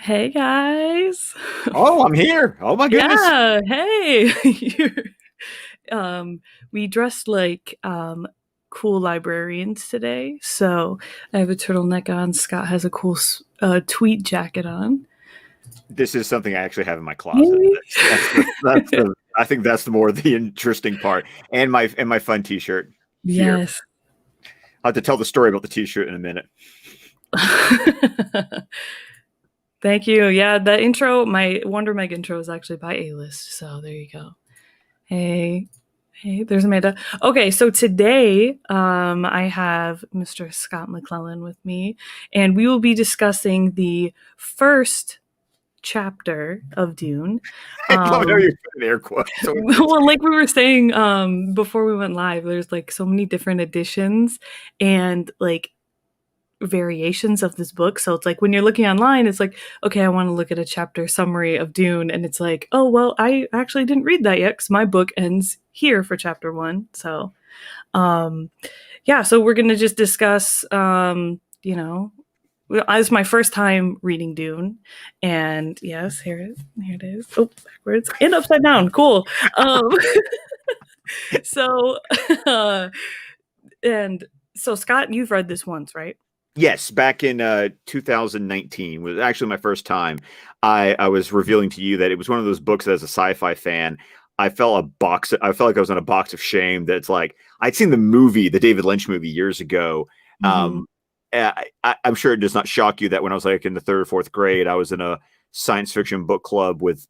Hey guys. Oh, I'm here. Oh my goodness. Yeah, hey. um we dressed like cool librarians today. So I have a turtleneck on. Scott has a cool tweed jacket on. This is something I actually have in my closet. Yay. I think that's the more the interesting part. And my fun t-shirt here. Yes. I'll have to tell the story about the t-shirt in a minute. Thank you. Yeah, the intro, my Wonder Meg intro is actually by A-List. So there you go. Hey. Hey, there's Amanda. Okay, so today I have Mr. Scott McClellan with me, and we will be discussing the first chapter of Dune. I love how Um, you're putting air quotes. well, like we were saying before we went live, there's like so many different editions and like variations of this book. So it's like when you're looking online, it's like, okay, I want to look at a chapter summary of Dune, and it's like, oh well, I actually didn't read that yet because my book ends here for chapter one. So um yeah, so we're gonna just discuss it's my first time reading Dune, and yes, here it is. Oh, backwards and upside down. Cool. Um, so, uh, and so Scott, you've read this once, right? Yes, back in 2019 was actually my first time. I was revealing to you that it was one of those books that as a sci-fi fan, I felt like I was on a box of shame. That's like I'd seen the movie, the David Lynch movie years ago. Mm-hmm. Um, I'm sure it does not shock you that when I was like in the third or fourth grade, I was in a science fiction book club with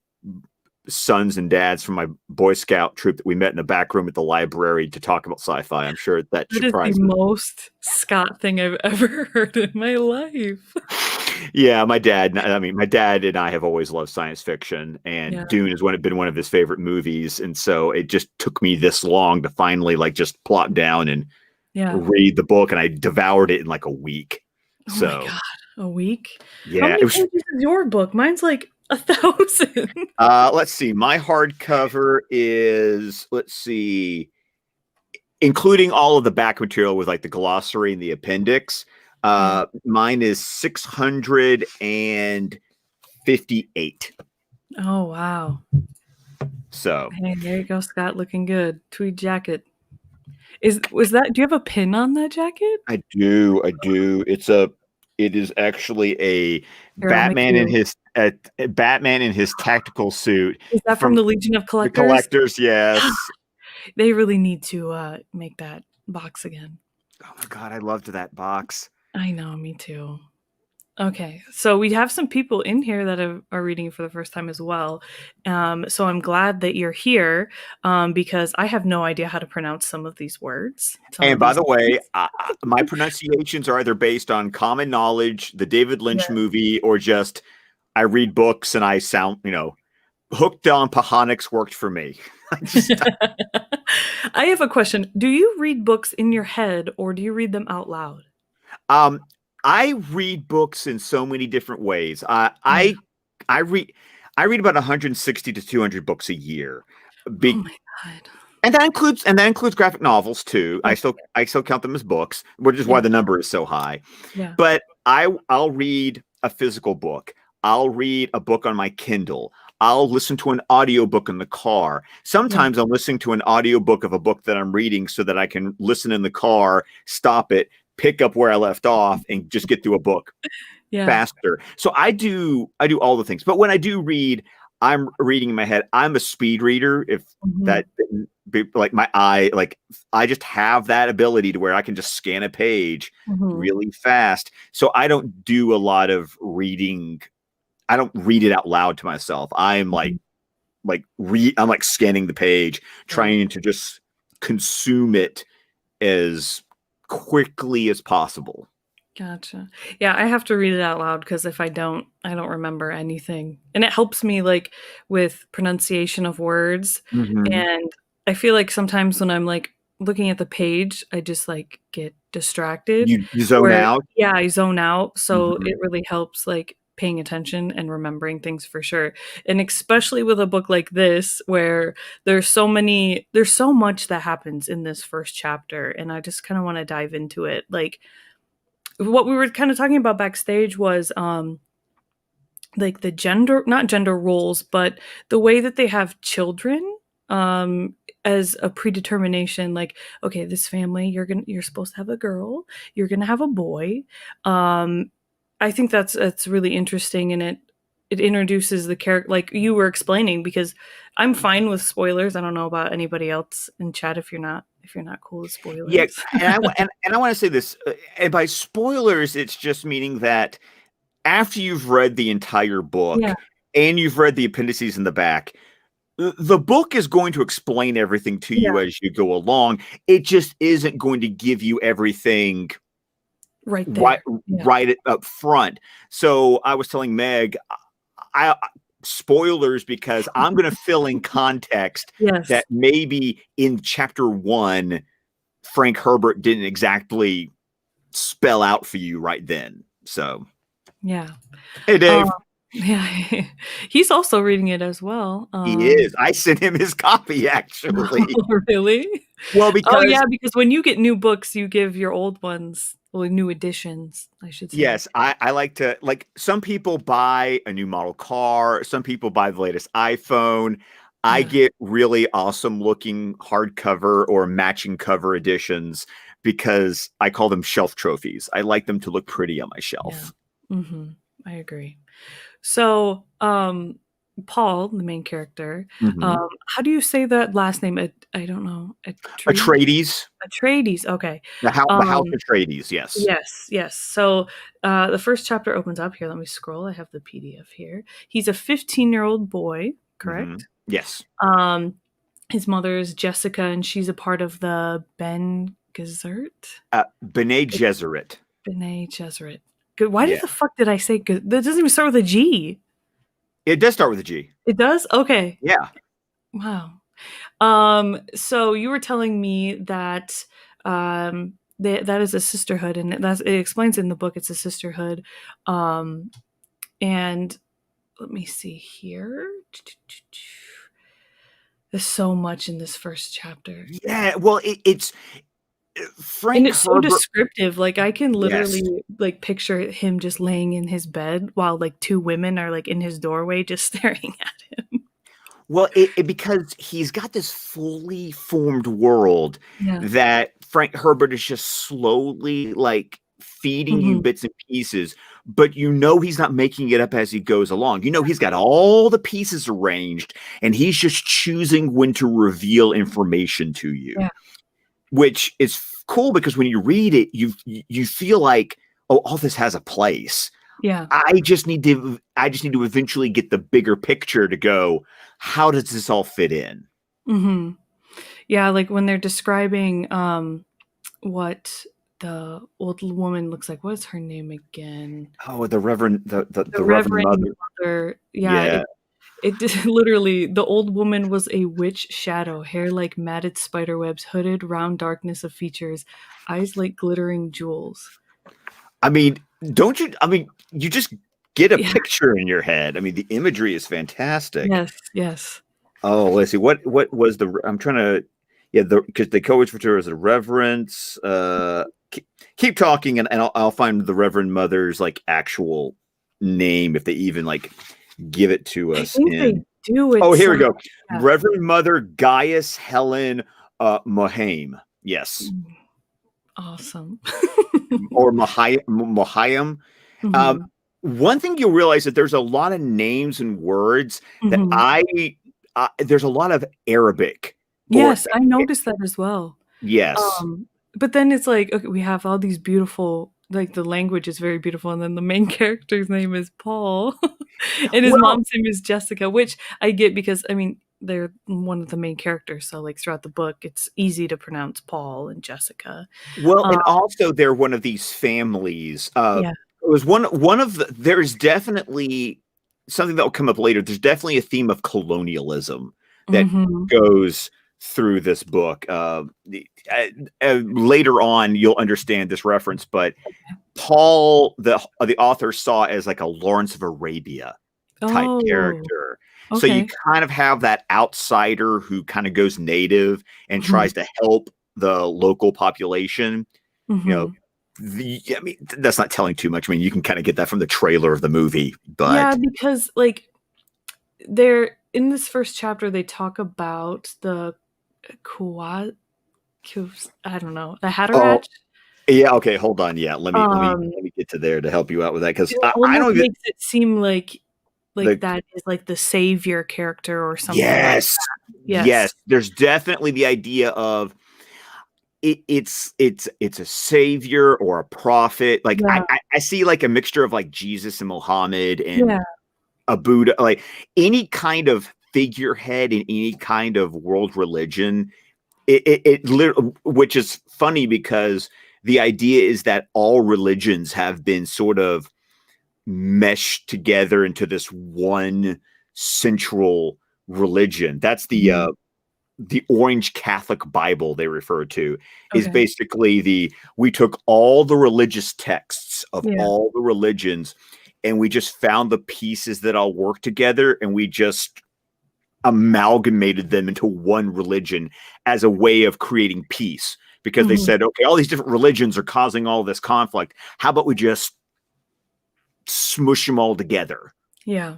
sons and dads from my Boy Scout troop that we met in the back room at the library to talk about sci-fi. I'm sure that That is the surprises. most Scott thing I've ever heard in my life. Yeah, my dad and I have always loved science fiction, Yeah, and Dune has been one of his favorite movies. And so it just took me this long to finally like just plot down and yeah. read the book, and I devoured it in like a week. Oh my So god, a week? How yeah, many it was. pages is your book? Mine's like 1,000. Let's see. My hardcover is, let's see, including all of the back material with like the glossary and the appendix. Yeah. Mine is 658. Oh wow. So Hey, there you go, Scott, looking good. Tweed jacket. Was that? Do you have a pin on that jacket? I do. It is actually a Here, I'll make you. Batman in his tactical suit Is that from from the Legion of the Collectors? collectors. Yes. They really need to make that box again. Oh my god, I loved that box. I know, me too. Okay, so we have some people in here that are reading for the first time as well. So I'm glad that you're here because I have no idea how to pronounce some of these words, some And of by these the way, names. my pronunciations are either based on common knowledge, the David Lynch Yeah. movie, or just I read books and I sound, hooked on Pahonics worked for me. I just I have a question. Do you read books in your head or do you read them out loud? um I read books in so many different ways. Yeah. I read I read about 160 to 200 books a year. Oh Be, my god. and that includes graphic novels too. I Okay. still I still count them as books, which is Yeah. why the number is so high. Yeah. But I'll read a physical book. I'll read a book on my Kindle. I'll listen to an audiobook in the car. Yeah. Sometimes I'm listening to an audiobook of a book that I'm reading so that I can listen in the car, stop it, pick up where I left off, and just get through a book Yeah. faster. So I do all the things. But when I do read, I'm reading in my head. I'm a speed reader. If Mhm. that like my eye, like I just have that ability to where I can just scan a page Mhm. really fast. So I don't do a lot of reading. I don't read it out loud to myself. I'm Mhm. I'm like scanning the page, Yeah. trying to just consume it as quickly as possible. Gotcha. Yeah, I have to read it out loud because if I don't, I don't remember anything. And it helps me like with pronunciation of words. Mhm. And I feel like sometimes when I'm like looking at the page, I just like get distracted You zone where out. yeah, I zone out. So Mhm. it really helps like paying attention and remembering things for sure. And especially with a book like this where there's so much that happens in this first chapter and I just kind of want to dive into it. Like what we were kind of talking about backstage was like the gender, not gender roles, but the way that they have children, um as a predetermination, like, okay, this family, you're supposed to have a girl, you're gonna have a boy. I think that's really interesting, and it introduces the character, like you were explaining, because I'm fine with spoilers. I don't know about anybody else in chat, if you're not cool with Yeah, spoilers. and I want to say this, and by spoilers, it's just meaning that after you've read the entire Yeah, book and you've read the appendices in the back, the book is going to explain everything to yeah, you as you go along. It just isn't going to give you everything right right there. Yeah. right up front. So I was telling Meg, I spoilers because I'm going to fill in context Yes. that maybe in chapter 1 Frank Herbert didn't exactly spell out for you right then. So, Yeah. hey Um, Dave, yeah, he's also reading it as well. he is. I sent him his copy actually. Really? Well, Oh, yeah, because because when you get new books, you give your old ones, well, new editions, I should say. yes, I like to like some people buy a new model car, some people buy the latest iPhone. I Yeah, get really awesome looking hardcover or matching cover editions because I call them shelf trophies. I like them to look pretty on my yeah. shelf. Mhm. I agree. So, Paul, the main character, Hmm. how do you say that last name? I don't know. Atreides, Atreides, okay. the House Um, Atreides, yes. yes, yes. So, the first chapter opens up here. Let me scroll. I have the PDF here. He's a 15-year-old boy, Hmm. correct? Yes. Um, his mother is Jessica, and she's a part of the Ben Gesserit? Bene Gesserit. Bene Gesserit. Good. Why did Yeah. the fuck did I say good? That doesn't even start with a G. It does start with a G. It does? Okay. Yeah. Wow. So you were telling me that that is a sisterhood, and it explains in the book it's a sisterhood. And let me see here. There's so much in this first chapter. Yeah. Well, it's And Frank it's so Herbert. descriptive, like, I can Yes. literally, like, picture him just laying in his bed while, like, 2 women are, like, in his doorway just staring at him. Well, because he's got this fully formed world Yeah. that Frank Herbert is just slowly like feeding you Mhm. bits and pieces, but you know he's not making it up as he goes along. You know he's got all the pieces arranged and he's just choosing when to reveal information to you, Yeah. which is cool because when you read it, you feel like, oh, all this has a place. Yeah. I just need to eventually get the bigger picture to go, how does this all fit in? Mhm. Yeah, like, when they're describing, what the old woman looks like. What is her name again? Oh, the Reverend The the Reverend Reverend Mother. Mother. Yeah, Yeah. it did literally, the old woman was a witch shadow, hair like matted spider webs, hooded, round darkness of features, eyes like glittering jewels. I mean, don't you I mean, you just get a Yeah. picture in your head. I mean, the imagery is fantastic. Yes, yes. Oh, let's see. What was the I'm trying to yeah, the because the co refer to her as the reverence. Keep talking and I'll find the Reverend Mother's like actual name if they even like give it to I us think they in. do, Oh, it's, here we go. yeah. Reverend Mother Gaius Helen Mohame. Yes. Mm, awesome. Or Mohayim. Um, Mhm. one thing you'll realize that there's a lot of names and words that Mhm. there's a lot of Arabic or Yes, I noticed that as well. yes. Um, but then it's like, okay, we have all these beautiful, like, the language is very beautiful, and then the main character's name is Paul, and his Well, mom's name is Jessica, which I get because, I mean, they're one of the main characters, so, like, throughout the book, it's easy to pronounce Paul and Jessica. well, Um, and also they're one of these families. yeah. It was one of the. There's definitely something that will come up later. There's definitely a theme of colonialism that Mhm. goes through this book. Later on, you'll understand this reference, but Paul, the author, saw as like a Lawrence of Arabia type Oh, character. So you okay. kind of have that outsider who kind of goes native and Mhm. tries to help the local population. You know, Mhm. I mean, that's not telling too much. I mean, you can kind of get that from the trailer of the movie, Yeah, but because like they're in this first chapter they talk about the quad I don't know, the oh Hatterack. yeah, okay, hold on, yeah, Um, let me get to there to help you out with that because it I almost don't even makes it seem like the that is like the savior character or something like yes, that. yes, Yes. there's definitely the idea of it's a savior or a prophet. Like Yeah, I see like a mixture of like Jesus and Muhammad and yeah, a Buddha, like any kind of figurehead in any kind of world religion. Which is funny because the idea is that all religions have been sort of meshed together into this one central religion. That's mhm, the Orange Catholic Bible they refer to is okay, basically the we took all the religious texts of yeah, all the religions and we just found the pieces that all work together and we just amalgamated them into one religion as a way of creating peace because they mhm, said okay all these different religions are causing all this conflict, how about we just smush them all together. yeah.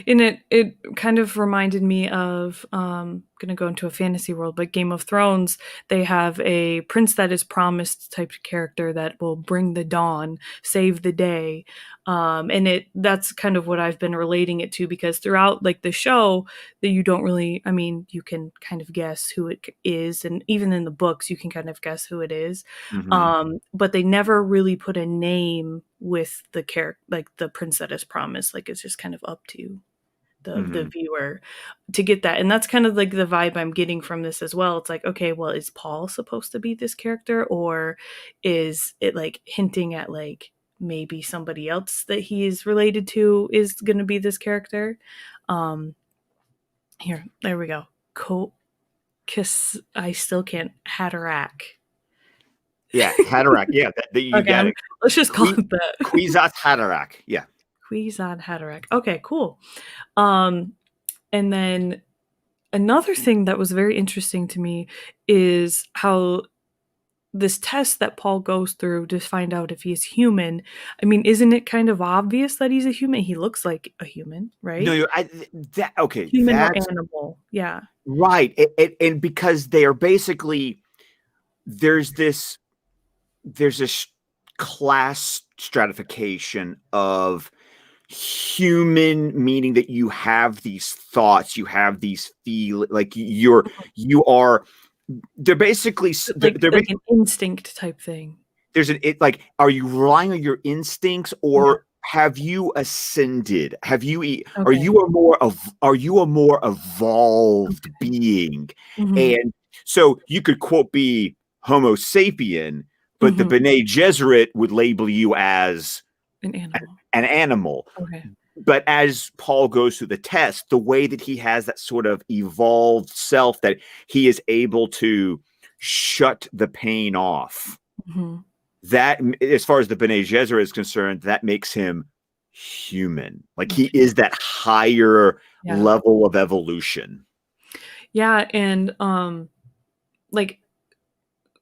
And it kind of reminded me of gonna go into a fantasy world, but Game of Thrones, they have a prince that is promised type character that will bring the dawn, save the day. And it that's kind of what I've been relating it to because throughout like the show that you don't really I mean, you can kind of guess who it is, and even in the books you can kind of guess who it is. Mm-hmm. But they never really put a name with the character like the prince that is promised. Like it's just kind of up to the Mm-hmm. viewer to get that. And that's kind of like the vibe I'm getting from this as well. It's like, okay, well, is Paul supposed to be this character, or is it like hinting at like maybe somebody else that he is related to is going to be this character? Um, here, there we go. Kiss. I still can't. Hatterack. Yeah, Haderach. Yeah, you Okay, got it. let's just call it that. Kwisatz Haderach. Yeah. Quizad Hatterack. Okay, cool. Um, and then another thing that was very interesting to me is how this test that Paul goes through to find out if he's human. I mean, isn't it kind of obvious that he's a human? He looks like a human, No, right? that okay. Human or That's animal. Yeah. right. And because they are basically there's this there's this class stratification of human, meaning that you have these thoughts, you have these feel like you are they're basically they're Like basically an instinct type thing. there's an it like are you relying on your instincts Yeah. or have you ascended, Okay. are you a more evolved Okay. being, Mhm. and so you could quote be homo sapien but the Mhm. Bene Gesserit would label you as An animal. an animal. Okay. But as Paul goes through the test, the way that he has that sort of evolved self that he is able to shut the pain off, Mhm. that as far as the Bene Gesserit is concerned, that makes him human. Like he Okay. is that higher Yeah. level of evolution. Yeah, and like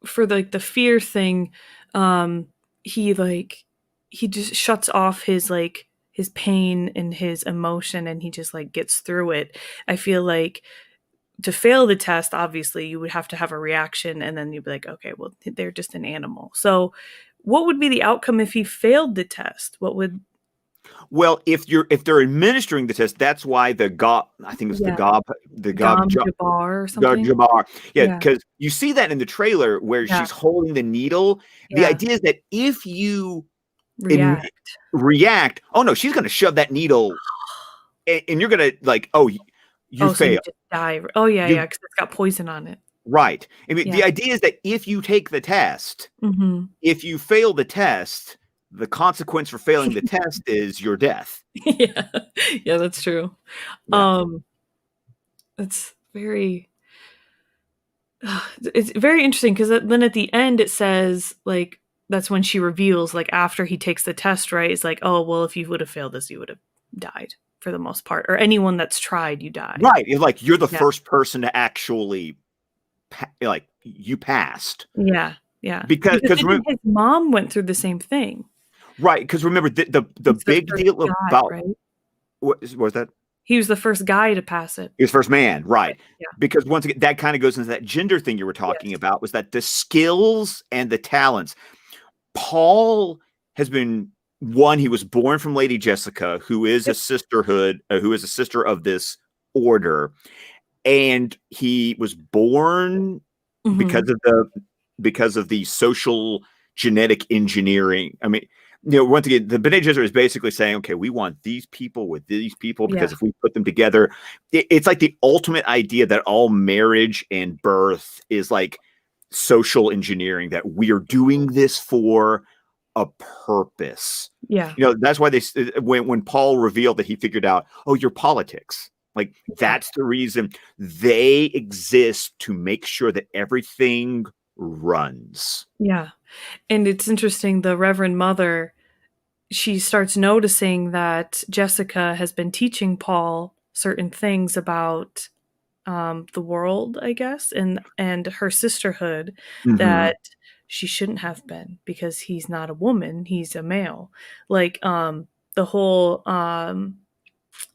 for like the fear thing, um, he like he just shuts off his like his pain and his emotion and he just like gets through it. I feel like to fail the test, obviously you would have to have a reaction and then you'd be like, okay, well they're just an animal. So what would be the outcome if he failed the test? What would Well, if they're administering the test, that's why the gob I think it's yeah, the gob Gom Jabbar or Gom something? Jabbar. Yeah, Yeah. because you see that in the trailer where Yeah. she's holding the needle. The Yeah. idea is that if you in, React. react, oh no, she's going to shove that needle, and you're going to like, oh, you Oh, so you fail. just die. Oh yeah, You yeah, because it's got poison on it. right. I mean, Yeah. the idea is that if you take the test, Mhm. if you fail the test, the consequence for failing the test is your death. Yeah. Yeah, that's true. Yeah. Um, it's very it's very interesting because then at the end it says, like that's when she reveals, like, after he takes the test, right? It's like, "Oh, well, if you would have failed this, you would have died for the most part, or anyone that's tried, you die." Right. It's like you're the Yeah. first person to actually like you passed. Yeah. Yeah, because because even his mom went through the same thing. right, because remember the He's the big first deal guy, about right? what was that? He was the first guy to pass it. He was first man, Right, right? yeah. Because once again, that kind of goes into that gender thing you were talking Yes. about. Was that the skills and the talents? Paul has been one. He was born from Lady Jessica, who is a Yep. sisterhood, who is a sister of this order, and he was born Mhm. because of the social genetic engineering. I mean, once again, the Bene Gesserit is basically saying, okay, we want these people with these people Yeah, because if we put them together, it's like the ultimate idea that all marriage and birth is like social engineering, that we are doing this for a purpose. yeah, That's why when Paul revealed that he figured out, oh, your politics, like yeah, that's the reason they exist, to make sure that everything runs. yeah, and it's interesting, the Reverend Mother, she starts noticing that Jessica has been teaching Paul certain things about the world, I guess, and her sisterhood Mm-hmm. that she shouldn't have been because he's not a woman, he's a male. Like the whole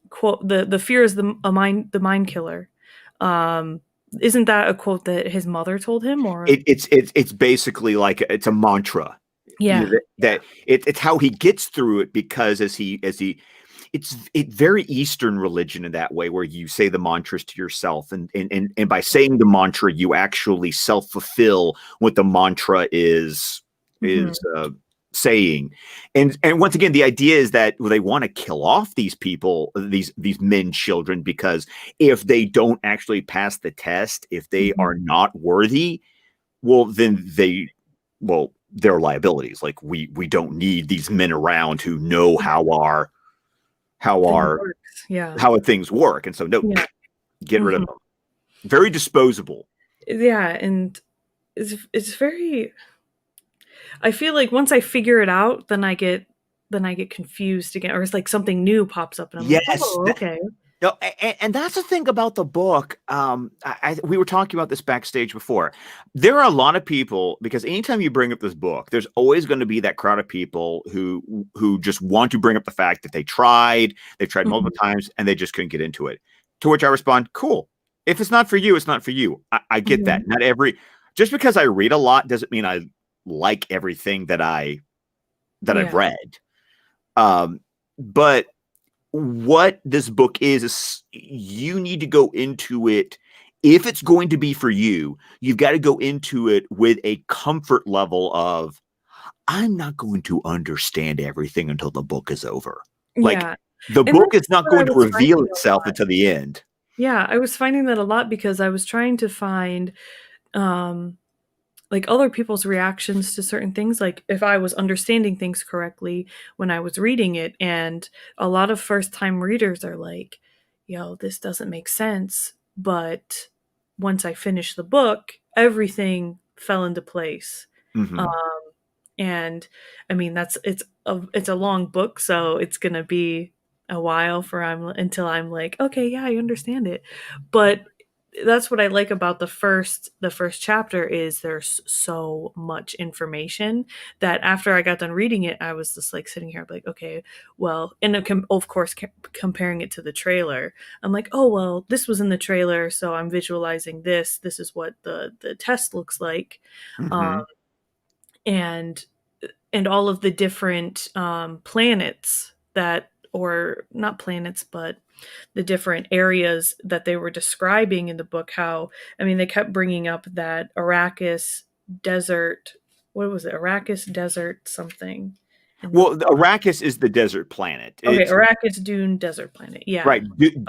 quote, the fear is the mind killer. Um isn't that a quote that his mother told him or It's basically like it's a mantra. yeah. That it's how he gets through it, because as he it's very Eastern religion in that way, where you say the mantras to yourself, and by saying the mantra, you actually self-fulfill what the mantra Mhm. is saying. And once again, the idea is that, well, they want to kill off these people, these men children, because if they don't actually pass the test, if they Mhm. are not worthy, well, then they're liabilities. Like, we don't need these men around who know Yeah, how thing our works. Yeah. how things work. And so, no, Yeah. get rid of Mhm. them. Very disposable. Yeah, and it's very, I feel like once I figure it out, then I get confused again, or it's like something new pops up, and I'm like, Yes. oh, okay. No, and that's the thing about the book. We were talking about this backstage before. There are a lot of people, because anytime you bring up this book, there's always going to be that crowd of people who just want to bring up the fact that they've tried multiple Mhm, times, and they just couldn't get into it. To which I respond, cool. If it's not for you, it's not for you. I get that. mhm. Just because I read a lot doesn't mean I like everything that I've Yeah, read. But what this book is you need to go into it. If it's going to be for you, you've got to go into it with a comfort level of, I'm not going to understand everything until the book is over. Like, yeah, the and book that's is not what I going to was reveal finding a itself lot. until the end. Yeah, I was finding that a lot because I was trying to find, um like other people's reactions to certain things, like if I was understanding things correctly when I was reading it. And a lot of first time readers are like, yo, this doesn't make sense. But once I finished the book, everything fell into place. Um, Mm-hmm. and I mean, it's a long book, so it's gonna be a while for I'm until I'm like, okay, yeah, I understand it. But that's what I like about the first chapter is there's so much information that after I got done reading it, I was just like sitting here like, okay, well, and of course comparing it to the trailer, I'm like, oh well, this was in the trailer, so I'm visualizing this. This is what the test looks like, um, Mm-hmm. and all of the different planets that, or not planets, but the different areas that they were describing in the book. How, I mean, they kept bringing up that Arrakis desert. What was it? Arrakis desert something in the Well, book. Arrakis is the desert planet. Okay, It's Arrakis Dune desert planet. Yeah. right. Okay. Is the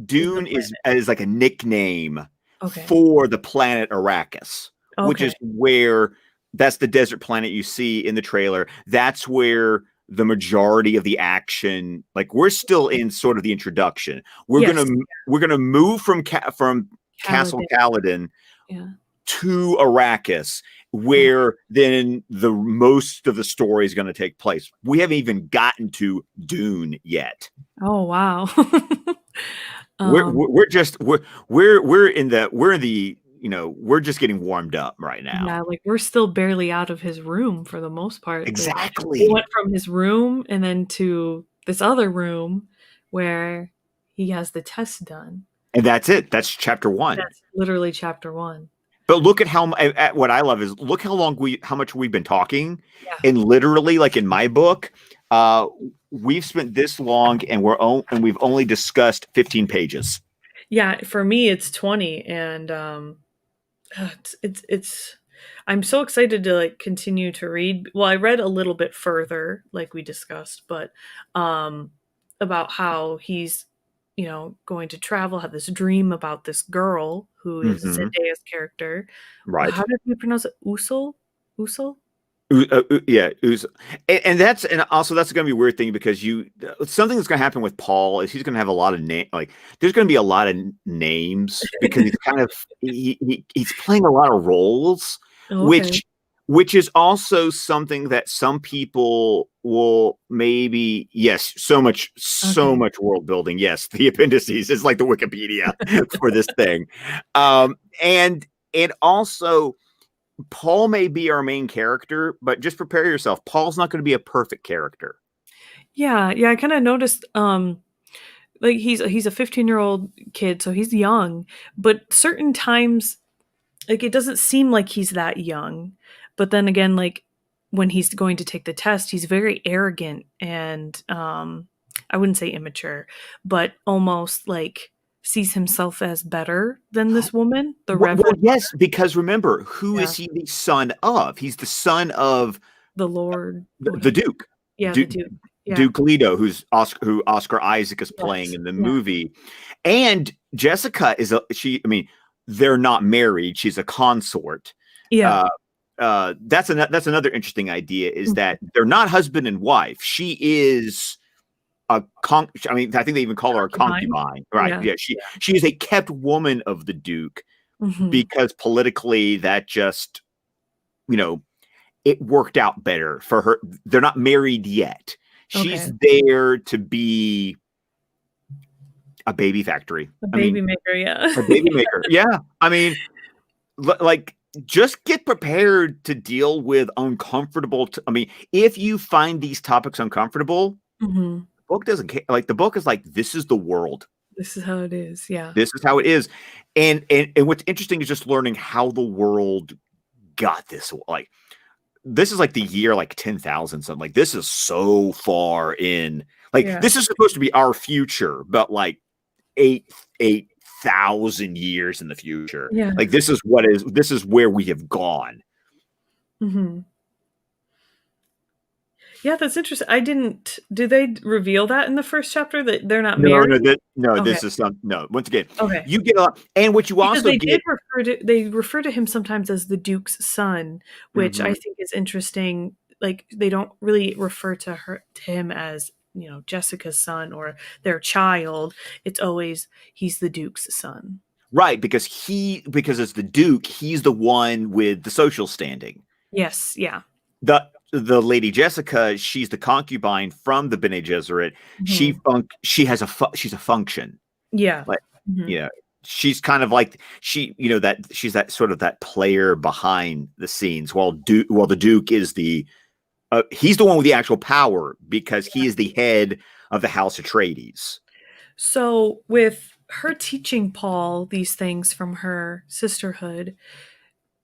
Dune planet. is like a nickname Okay. for the planet Arrakis, which Okay. is where that's the desert planet you see in the trailer. That's where the majority of the action, like, we're still in sort of the introduction. We're gonna Yes. we're gonna move from Castle Kaladin. Kaladin Yeah. to Arrakis, Yeah. where then the most of the story is going to take place. We haven't even gotten to Dune yet. Oh wow. We're um. we're just we're in the we're just getting warmed up right now. Yeah, like, we're still barely out of his room for the most part, like, we Exactly. went from his room and then to this other room where he has the test done. And that's it. That's chapter one. That's literally chapter 1. But look at what I love is look how much we've been talking, Yeah. and literally, like in my book, uh, we've spent this long, and we've only discussed 15 pages. Yeah, for me, it's 20, and, it's I'm so excited to, like, continue to read. Well, I read a little bit further, like we discussed, but, um, about how he's, going to travel, have this dream about this girl who is Hmm. Zendaya's character. How Right. did we pronounce it? Usul? Usul? Yeah, and also that's going to be a weird thing because something that's going to happen with Paul is he's going to have a lot of there's going to be a lot of names because he's kind of he's playing a lot of roles, Oh, okay. which is also something that some people will maybe, yes, so Okay. much world building. Yes, the appendices is like the Wikipedia for this thing, and also Paul may be our main character, but just prepare yourself. Paul's not going to be a perfect character. Yeah, yeah, I kinda noticed, like, he's a 15-year-old kid, so he's young, but certain times, like, it doesn't seem like he's that young, but then again, like, when he's going to take the test, he's very arrogant and, I wouldn't say immature, but almost, like, sees himself as better than this woman, the Well, reverend yes, because remember, who yeah, is he the son of? He's the son of the Lord the whatever. Duke, Yeah, the Duke, Duke. Yeah. Duke Leto, who Oscar Isaac is playing Yes. in the Yeah. movie, and Jessica I mean, they're not married; she's a consort. Yeah. Uh, that's another interesting idea is Mhm. that they're not husband and wife. She is I mean, I think they even call her a Concubine? concubine, right? Yeah. Yeah, she is a kept woman of the Duke Mhm. because politically that just you know it worked out better for her. They're not married yet. She's Okay. there to be a baby factory. A I mean, baby maker, yeah. a baby maker. Yeah, I mean, like just get prepared to deal with uncomfortable. I mean, if you find these topics uncomfortable, Mhm. the book doesn't care. Like the book is like, this is the world. This is how it is, yeah. This is how it is. And what's interesting is just learning how the world got this. Like this is like the year like 10,000 something. Like this is so far in. Like Yeah. this is supposed to be our future, but like eight thousand years in the future. Yeah. Like this is where we have gone. Mhm. Yeah, that's interesting. I didn't did they reveal that in the first chapter that they're not No, married? no, Okay, this is some no. Once again, okay. you get a lot, and what you Because also get. they refer to him sometimes as the Duke's son, which I Mhm. think is interesting. Like, they don't really refer to him as, Jessica's son or their child. It's always, "He's the Duke's son." Right, because as the Duke, he's the one with the social standing. Yes, yeah. The lady Jessica, she's the concubine from the Bene Gesserit. Mhm. She's a function. Yeah. Like, Mhm. you know, she's kind of like that she's that sort of that player behind the scenes while the Duke is he's the one with the actual power because he is the head of the House Atreides. So, with her teaching Paul these things from her sisterhood,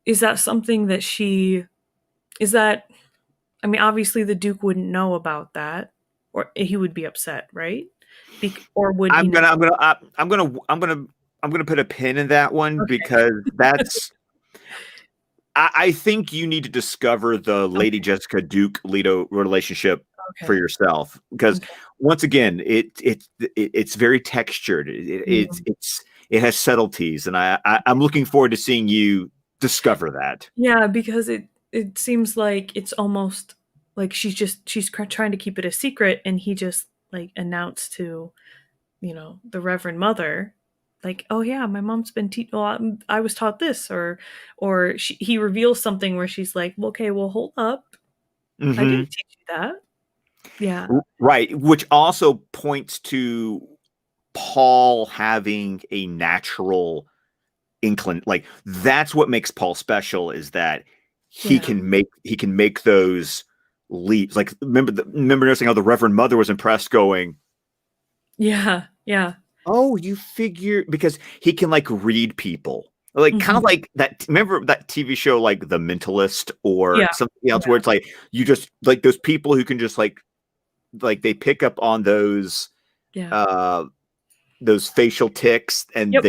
is that something that she is that I mean, obviously the Duke wouldn't know about that, or he would be upset, right? Or would he I'm know? gonna I'm gonna I'm gonna I'm gonna I'm gonna put a pin in that one Okay, because that's I think you need to discover the Lady okay, Jessica Duke Leto relationship for okay, yourself because okay. once again it's very textured. Mm. It has subtleties, and I'm looking forward to seeing you discover that. Yeah, because it seems like it's almost like she's trying to keep it a secret, and he just like announced to the Reverend Mother, like, "Oh yeah, my mom's been well, I was taught this," or he reveals something where she's like, well, "Okay, well, hold up, I Hmm. didn't teach you that." Yeah. Right, which also points to Paul having a natural like that's what makes Paul special, is that Yeah. he can make those leaps. Like remember noticing how the Reverend Mother was impressed, going, Yeah. Yeah. "Oh, you figure," because he can like read people. Like kind of Mhm. like that. Remember that TV show like The Mentalist or Yeah. something else, where Yeah. it's like you just like those people who can just like they pick up on Yeah. uh those facial ticks, and Yep.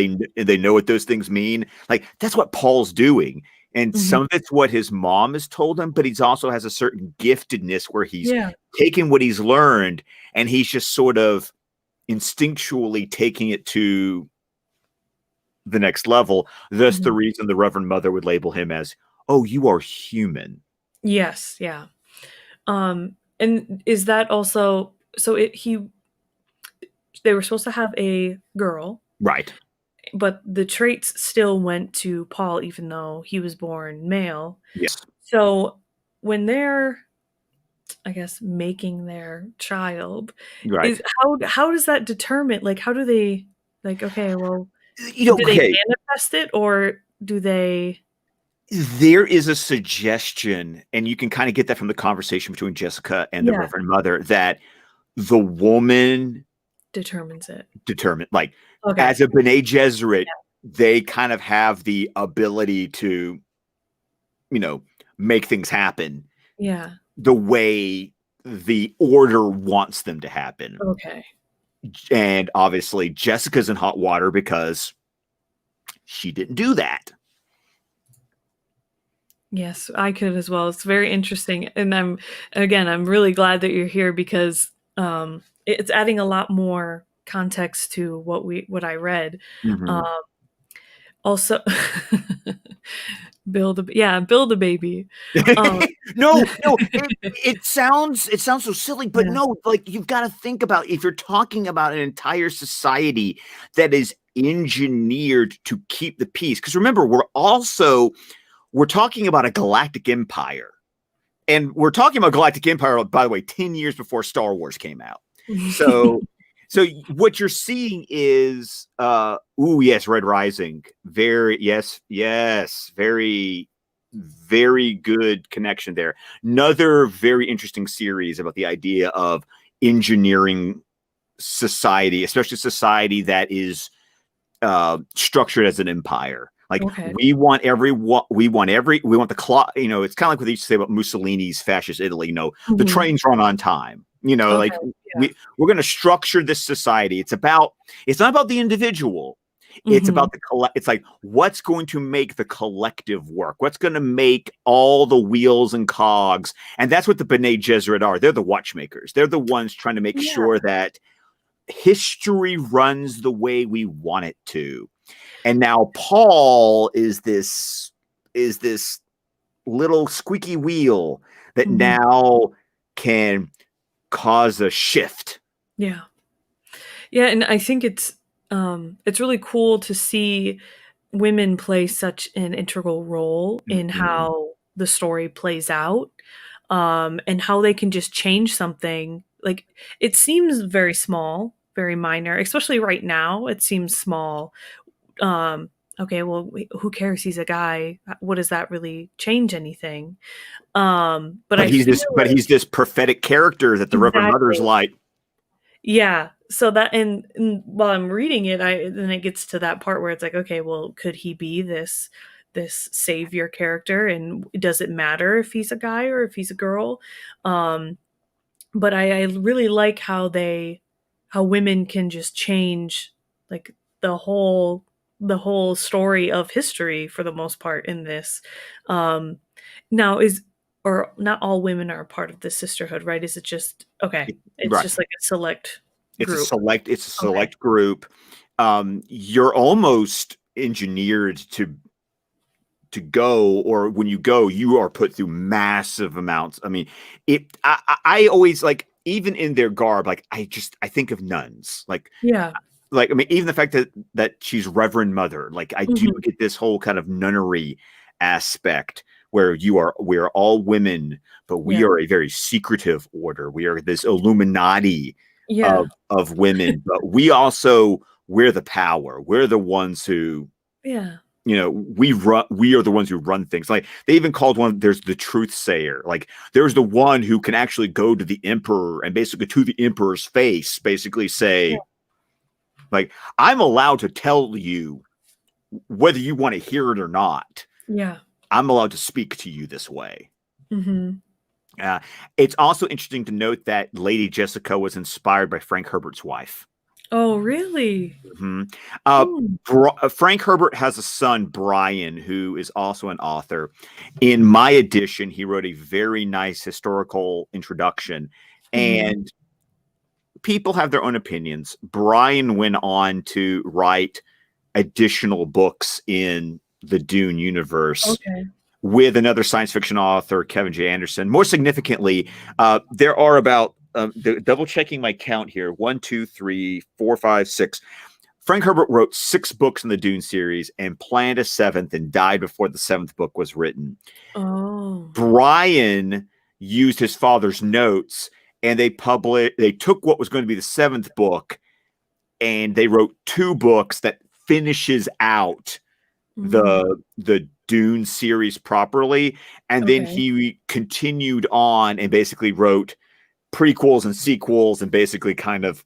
they know what those things mean. Like that's what Paul's doing. And Mhm. some of it's what his mom has told him, but he's also has a certain giftedness where he's Yeah. taken what he's learned and he's just sort of instinctually taking it to the next level. Thus the Mhm. reason the Reverend Mother would label him as, "Oh, you are human." Yes, yeah. And is that also so it he they were supposed to have a girl, Right. but the traits still went to Paul even though he was born male. Yes. So when they're, I guess, making their child, is Right. how does that determine, like, how do they, like, okay, well, do they Okay. manifest it or do they There is a suggestion, and you can kind of get that from the conversation between Jessica and the yeah, Reverend Mother, that the woman determines it? determined, like Okay. as a Bene Gesserit, they kind of have the ability to, you know, make things happen Yeah. the way the order wants them to happen. Okay. And obviously, Jessica's in hot water because she didn't do that. Yes, I could as well. It's very interesting, and I'm really glad that you're here because it's adding a lot more context to what I read. Um, Mhm. also, build a baby. Um, No, no, it sounds so silly, but yeah, no, like you've got to think about, if you're talking about an entire society that is engineered to keep the peace. Because remember, we're talking about a galactic empire. And we're talking about galactic empire, by the way, 10 years before Star Wars came out. So so what you're seeing is ooh, yes, Red Rising. Very, yes, yes, very good connection there. Another very interesting series about the idea of engineering society, especially society that is structured as an empire. Like okay. we want the clock. You know, it's kind of like what they used to say about Mussolini's fascist Italy. You know, the Mhm. trains run on time. You know, like Okay. Yeah. we're going to structure this society. It's not about the individual. It's Mhm. about the collect. It's like what's going to make the collective work. What's going to make all the wheels and cogs. And that's what the Bene Gesserit are. They're the watchmakers. They're the ones trying to make Yeah. sure that history runs the way we want it to. And now Paul is this little squeaky wheel that Mhm. now can cause a shift. Yeah. Yeah, and I think it's really cool to see women play such an integral role in Mhm. how the story plays out, and how they can just change something. Like, it seems very small, very minor, especially right now. It seems small. Um, okay, well, who cares? He's a guy. What does that really change anything? But I feel But like he's this prophetic character that the Reverend Mother's exactly. like, Yeah. So that and while I'm reading it, I then it gets to that part where it's like, okay, well, could he be this savior character, and does it matter if he's a guy or if he's a girl? Um, but I really like how women can just change like the whole the whole story of history for the most part in this. Um, now is or not all women are a part of the sisterhood, right? Is it just okay? It's right. just like a select group. It's a Okay. select group. You're almost engineered to go, or when you go you are put through massive amounts. I mean, I always like, even in their garb, like I think of nuns, Yeah. I mean, even the fact that she's Reverend Mother, like I do Mhm. get this whole kind of nunnery aspect where we're all women, but we Yeah. are a very secretive order. We are this Illuminati Yeah. of women, but we're the power. We're the ones who, Yeah. we are the ones who run things. Like they even called there's the truth sayer. Like there's the one who can actually go to the emperor and basically to the emperor's face, basically say, like, I'm allowed to tell you whether you want to hear it or not. Yeah. I'm allowed to speak to you this way. Mm-hmm. Uh, it's also interesting to note that Lady Jessica was inspired by Frank Herbert's wife. Oh, really? Mm-hmm. Hmm. Frank Herbert has a son, Brian, who is also an author. In my edition, he wrote a very nice historical introduction, Mm-hmm. and people have their own opinions. Brian went on to write additional books in the Dune universe Okay. with another science fiction author, Kevin J. Anderson. More significantly, there are about double checking my count here: 1, 2, 3, 4, 5, 6. Frank Herbert wrote 6 books in the Dune series and planned a seventh and died before the seventh book was written. Oh. Brian used his father's notes and they took what was going to be the seventh book and they wrote 2 books that finishes out Mm. the Dune series properly. And then Okay. he continued on and basically wrote prequels and sequels and basically kind of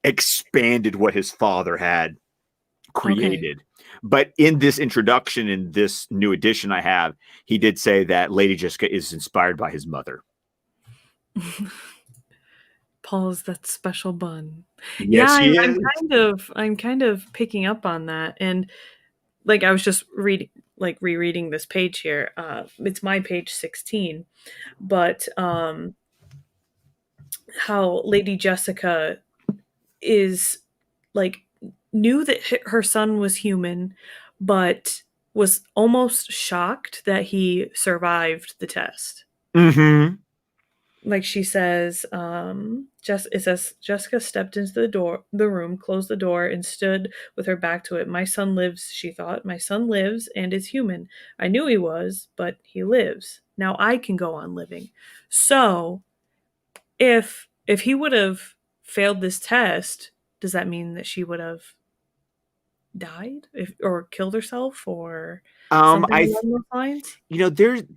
expanded what his father had Okay. created. But in this introduction, in this new edition I have, he did say that Lady Jessica is inspired by his mother. Paul's that special bun. Yeah, Yes, he I'm is. kind of picking up on that, and like I was just rereading this page here. It's my page 16, but how Lady Jessica is like knew that her son was human, but was almost shocked that he survived the test. Mm-hmm. Like she says, it says Jessica stepped into the room, closed the door, and stood with her back to it. My son lives, she thought. My son lives and is human. I knew he was, but he lives. Now I can go on living. So if he would have failed this test, does that mean that she would have died, or killed herself, or something I along those lines?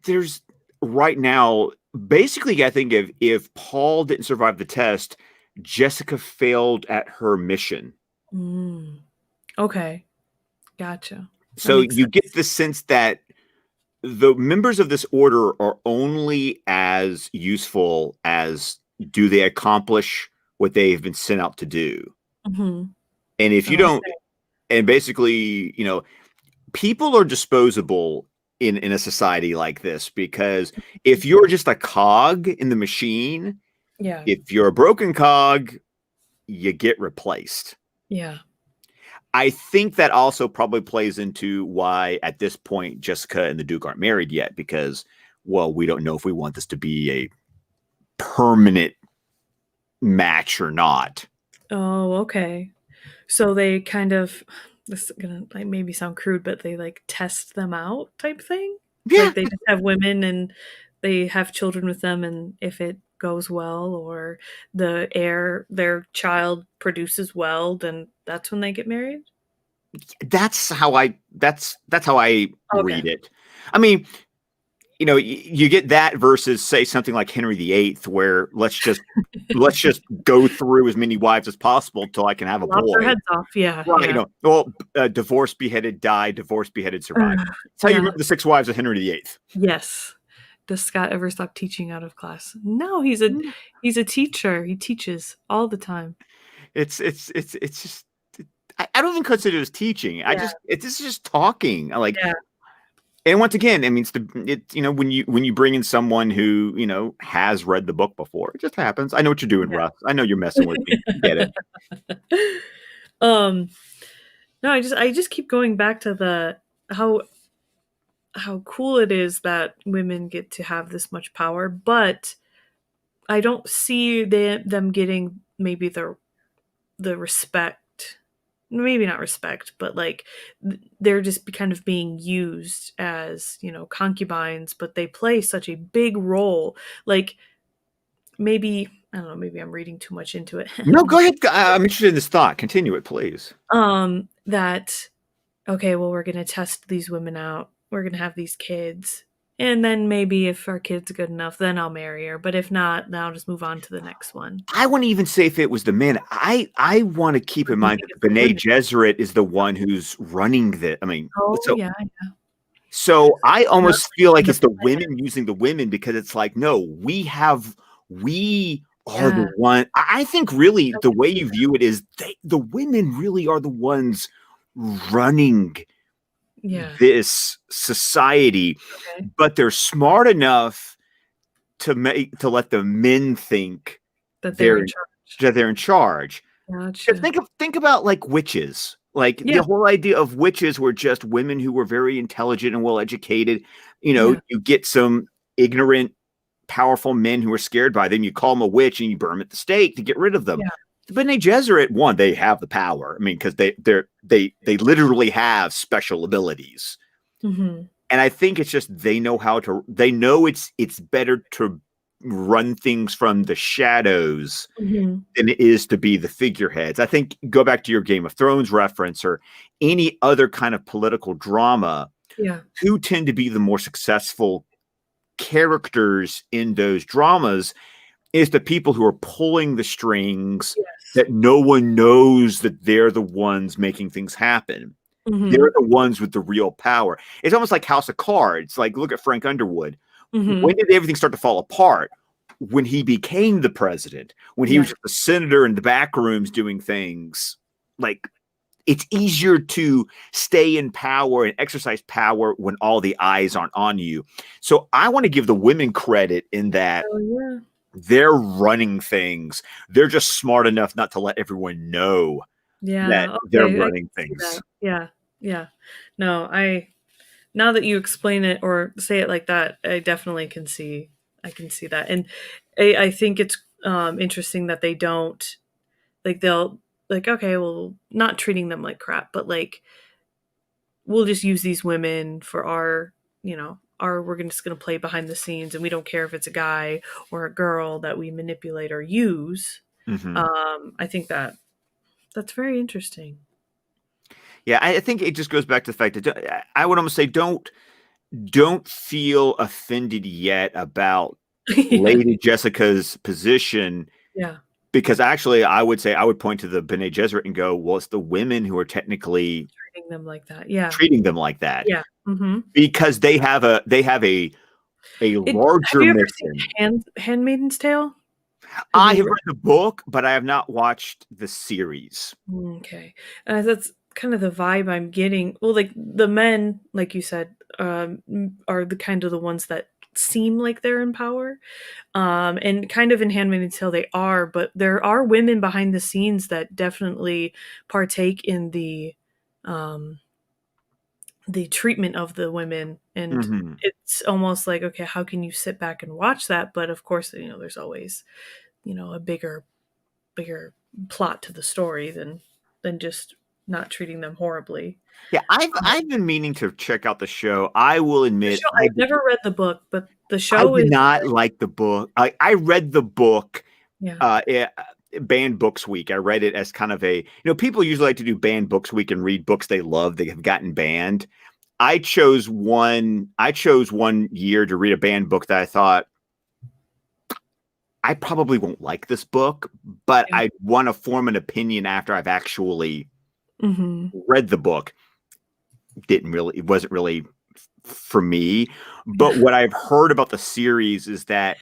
there's right now basically I think if Paul didn't survive the test, Jessica failed at her mission. Mm, okay, gotcha. That So makes you get sense. the sense that the members of this order are only as useful as do they accomplish what they've been sent out to do. Hmm. And if you don't, Okay. and basically, people are disposable in a society like this because if you're just a cog in the machine, Yeah. if you're a broken cog, you get replaced. Yeah. I think that also probably plays into why at this point Jessica and the Duke aren't married yet because, well, we don't know if we want this to be a permanent match or not. Oh, okay. So they kind of, this is gonna like maybe sound crude, but they like test them out type thing. Yeah, Like they just have women and they have children with them, and if it goes well or their child produces well, then that's when they get married. that's how I Okay. read it. I mean, you get that versus say something like Henry VIII, where let's just go through as many wives as possible till I can have a Lop their boy. heads off. Yeah. Right? Yeah. Well, divorced, beheaded, died. Divorced, beheaded, survived. That's how you Yeah. remember the 6 wives of Henry VIII. Yes. Does Scott ever stop teaching out of class? No, he's a teacher. He teaches all the time. It's just I don't even consider it as teaching. Yeah. This is just talking. Like, Yeah. and once again, I mean, when you bring in someone who has read the book before, it just happens. I know what you're doing, Yeah. Russ. I know you're messing with me. Get it? um no, I just keep going back to the how cool it is that women get to have this much power, but I don't see them getting maybe the respect, maybe not respect, but like they're just kind of being used as, concubines, but they play such a big role. Like maybe, I don't know, maybe I'm reading too much into it. No, go ahead. I'm interested in this thought. Continue it, please. That okay, well, we're going to test these women out. We're going to have these kids. And then maybe if our kid's good enough, then I'll marry her. But if not, then I'll just move on to the next one. I wouldn't even say if it was the men. I want to keep Or in do you mind think that it's the the Bene women? Gesserit is the one who's running the. I mean, Oh, so yeah. so I Not almost feel like the it's the plan. women using the women because it's like, no, we are the Yeah, one. I think really I the can way see you that. view it is the women really are the ones running Yeah. this society, Okay. but they're smart enough to let the men think That they're they're in charge. that they're in charge. Just Gotcha. think about like witches. Like Yeah. the whole idea of witches were just women who were very intelligent and well educated. You know, Yeah. you get some ignorant, powerful men who are scared by them. You call them a witch and you burn them at the stake to get rid of them. Yeah. The Bene Gesserit, one, they have the power. I mean, because they literally have special abilities. Mhm. And I think it's just they know how to. They know it's better to run things from the shadows Mhm. than it is to be the figureheads. I think go back to your Game of Thrones reference or any other kind of political drama, Yeah. who tend to be the more successful characters in those dramas is the people who are pulling the strings Yes. that no one knows that they're the ones making things happen. They're Mhm. the ones with the real power. It's almost like House of Cards. Like, look at Frank Underwood. When Mhm. did everything start to fall apart? When he became the president, when he was Yeah. just a senator in the back rooms doing things. Like, it's easier to stay in power and exercise power when all the eyes aren't on you. So I want to give the women credit in that Oh, yeah. they're running things. They're just smart enough not to let everyone know that Yeah. they're Okay. I running can see things. that. Yeah. Yeah. No, now that you explain it or say it like that, I definitely can see I can see that. And I think it's interesting that they don't like they'll like okay, well, not treating them like crap, but like we'll just use these women for our, our just going to play behind the scenes and we don't care if it's a guy or a girl that we manipulate or use. Mm-hmm. I think that's very interesting. Yeah, I think it just goes back to the fact that I would almost say don't feel offended yet about Yeah. Lady Jessica's position Yeah. because actually I would say I would point to the Bene Gesserit and go, well, it's the women who are technically Treating them like that. Yeah. treating them like that Yeah. Mhm. because they have a It Have larger you ever seen mission. Handmaiden's Tale? Have I you have read? read the book, but I have not watched the series. Okay. That's kind of the vibe I'm getting. Well, like the men, like you said, are the kind of the ones that seem like they're in power. And kind of in Handmaid's Tale they are, but there are women behind the scenes that definitely partake in um, the treatment of the women, and Mm-hmm. it's almost like okay, how can you sit back and watch that? But of course, there's always a bigger plot to the story than just not treating them horribly. Yeah, I've Um, I've been meaning to check out the show. I will the admit show I've never read the book, but the I show did is not like the book. I read the book yeah, uh, eh, banned books week. I read it as kind of people usually like to do banned books week and read books they love they have gotten banned. I chose one year to read a banned book that I thought I probably won't like this book, but yeah. I want to form an opinion after I've actually Mhm. read the book. It wasn't really for me. But Yeah. what I've heard about the series is that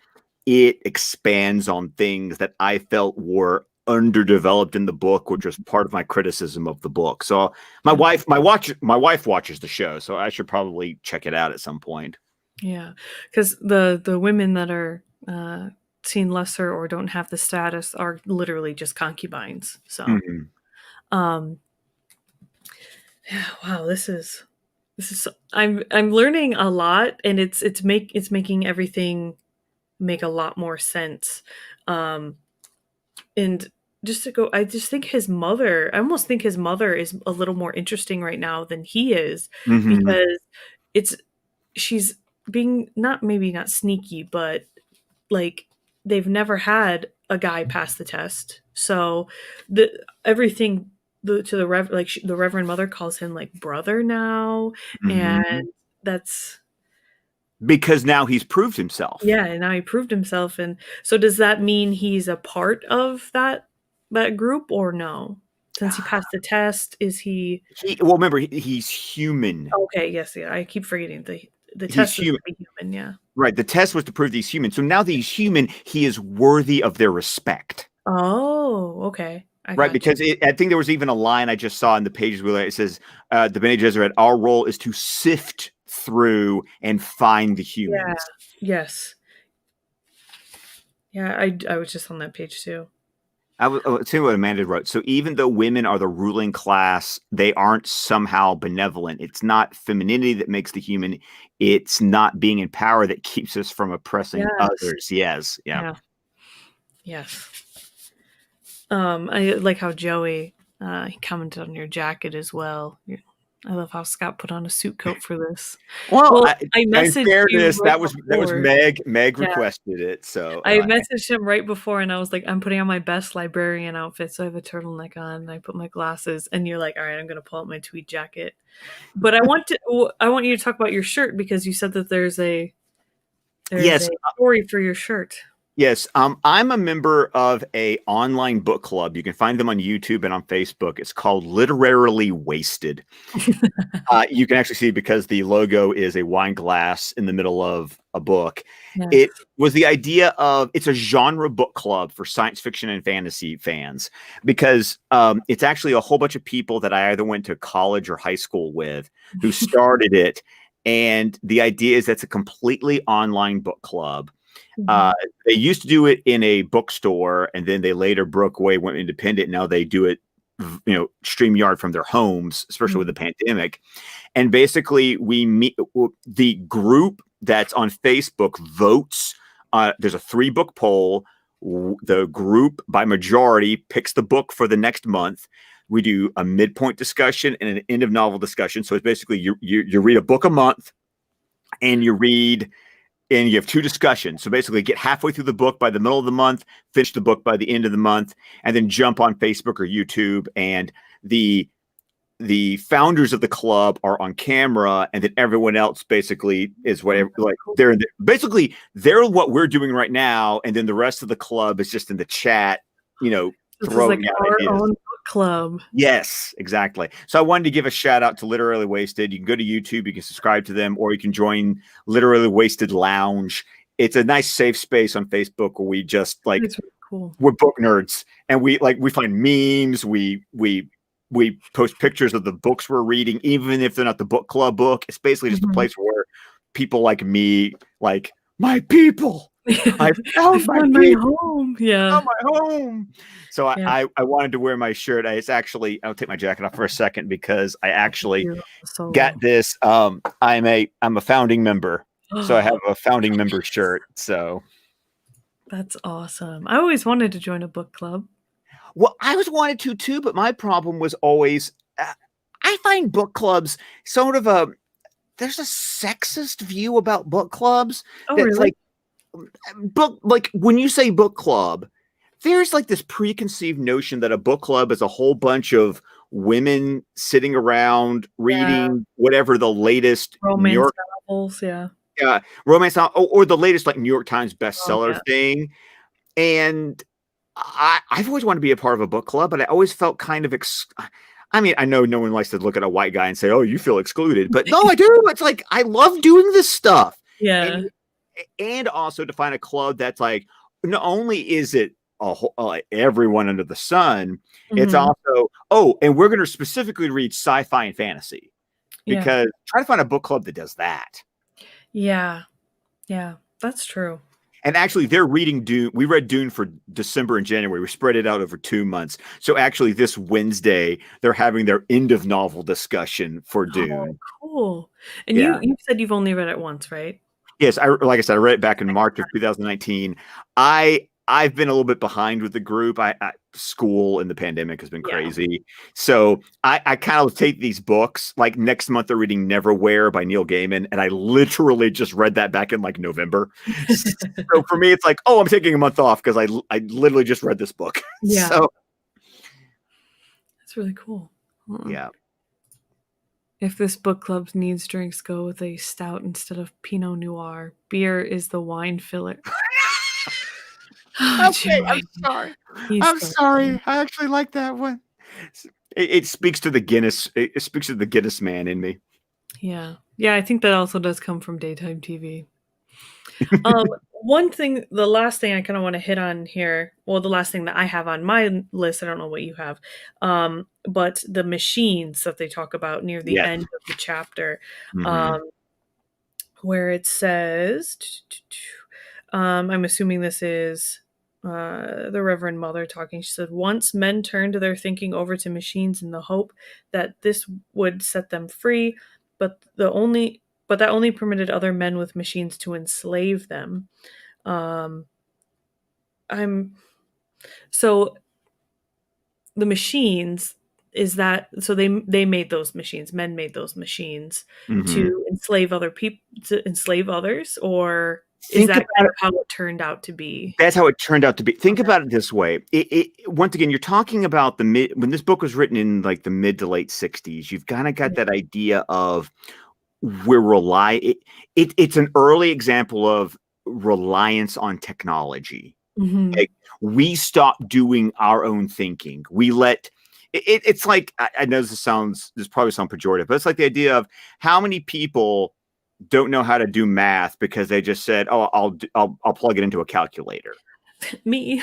it expands on things that I felt were underdeveloped in the book, which was part of my criticism of the book. So Yeah. my wife watches the show, so I should probably check it out at some point. Yeah, because the women that are seen lesser or don't have the status are literally just concubines. So, Mhm. um, yeah, wow, I'm learning a lot, and it's making everything make a lot more sense. Um, and just to go, I almost think his mother is a little more interesting right now than he is Mhm. because it's she's being not sneaky, but like they've never had a guy pass the test. So the everything the Reverend Mother calls him like brother now, Mhm. and that's Because now he's proved himself. yeah, and now he proved himself. And so does that mean he's a part of that group or no? Since he passed the test, is he Well, remember, he's human. okay? Yes, yeah. I keep forgetting the He's test was human. to be human. Yeah. Right. The test was to prove that he's human. So now that he's human, he is worthy of their respect. Oh, okay. I Right. got you. Because I think there was even a line I just saw in the pages where it says, the Bene Gesserit, our role is to sift through and find the Yeah. humans. Yes. Yeah. I was just on that page too. I'll tell you what Amanda wrote. So even though women are the ruling class, they aren't somehow benevolent. It's not femininity that makes the human. It's not being in power that keeps us from oppressing Yes. others. Yes. Yeah. Yeah. Yes. I like how Joey he commented on your jacket as well. I love how Scott put on a suit coat for this. Well, Well, I in messaged you fairness, right that was before. Meg. Meg Yeah, requested it, so I messaged him right before, and I was like, "I'm putting on my best librarian outfit, so I have a turtleneck on, and I put my glasses." And you're like, "All right, I'm gonna pull out my tweed jacket." But I want you to talk about your shirt because you said that there's yes, a story for your shirt. yes. I'm a member of a online book club. You can find them on YouTube and on Facebook. It's called Literarily Wasted. You can actually see because the logo is a wine glass in the middle of a book. Yes. It was the idea of it's a genre book club for science fiction and fantasy fans because it's actually a whole bunch of people that I either went to college or high school with who started it. And the idea is that's a completely online book club. Uh, Mhm. they used to do it in a bookstore, and then they later broke away, went independent. Now they do it, StreamYard from their homes, especially with the Mhm. pandemic. And basically, we meet the group that's on Facebook votes. There's a 3 book poll. The group by majority picks the book for the next month. We do a midpoint discussion and an end of novel discussion. So it's basically you read a book a month, and you have 2 discussions. So basically, get halfway through the book by the middle of the month, finish the book by the end of the month, and then jump on Facebook or YouTube. And the founders of the club are on camera, and then everyone else basically is Oh, whatever. that's Like cool. basically they're what we're doing right now, and then the rest of the club is just in the chat, This is like throwing out our ideas. own book club. Yes, exactly. So I wanted to give a shout out to Literally Wasted. You can go to YouTube, you can subscribe to them, or you can join Literally Wasted Lounge. It's a nice safe space on Facebook where we just It's really cool. we're book nerds, and we find memes, we post pictures of the books we're reading, even if they're not the book club book. It's basically just a Mhm. place where people like me, like my people. I I found my found my people, home. Yeah. found my home. So Yeah. I wanted to wear my shirt. It's actually, I'll take my jacket off for a second because I actually You're got solo. this. I'm a founding member, so I have a founding member shirt. So That's awesome. I always wanted to join a book club. well, I was wanted to too, but my problem was always I find book clubs sort of there's a sexist view about book clubs Oh, that's really? like like when you say book club, there's like this preconceived notion that a book club is a whole bunch of women sitting around Yeah. reading whatever the latest New Romance York novels. Yeah. romance novel or the latest like New York Times Oh, bestseller yeah. thing. And I've always wanted to be a part of a book club, but I always felt kind of I mean, I know no one likes to look at a white guy and say, "Oh, you feel excluded," but no, I do. It's like I love doing this stuff, and Yeah. also to find a club that's like not only is it everyone under the sun, it's Mhm. also and we're going to specifically read sci-fi and fantasy Yeah. because try to find a book club that does that. Yeah. Yeah. That's true. And actually, they're reading Dune. We read Dune for December and January. We spread it out over 2 months. So actually, this Wednesday, they're having their end of novel discussion for Oh, Dune. cool. And you Yeah. you said you've only read it once, right? Yes, like I said, I read it back in March of 2019. I've been a little bit behind with the group. School and the pandemic has been Yeah. crazy, so I kind of take these books. Like next month, they're reading Neverwhere by Neil Gaiman, and I literally just read that back in like November. So for me, it's like, oh, I'm taking a month off because I literally just read this book. Yeah. So It's really cool. Yeah. If this book club needs drinks, go with a stout instead of Pinot Noir. Beer is the wine filler. Oh, Okay, I'm Joey. sorry. He's I'm so sorry. funny. I actually like that one. It speaks to the Guinness. It speaks to the Guinness man in me. Yeah. Yeah, I think that also does come from daytime TV. One thing, the last thing I kind of want to hit on here, well, the last thing that I have on my list, I don't know what you have, but the machines that they talk about near the Yes. end of the chapter, Hmm. um, where it says, I'm assuming this is the Reverend Mother talking. She said, once men turned their thinking over to machines in the hope that this would set them free, but that only permitted other men with machines to enslave them. Um, I'm so the machines is that so they made those machines. Men made those machines Hmm. to enslave other people, to enslave others, or is Think that kind about of how it turned out to be? That's how it turned out to be. Think Okay. about it this way. Once again, you're talking about the mid when this book was written in like the mid to late 60s. You've kind of got that idea of we're rely it's an early example of reliance on technology. Mhm. Like we stopped doing our own thinking. We let it's like I know this probably sounds pejorative, but it's like the idea of how many people don't know how to do math because they just said, "Oh, I'll plug it into a calculator." Me.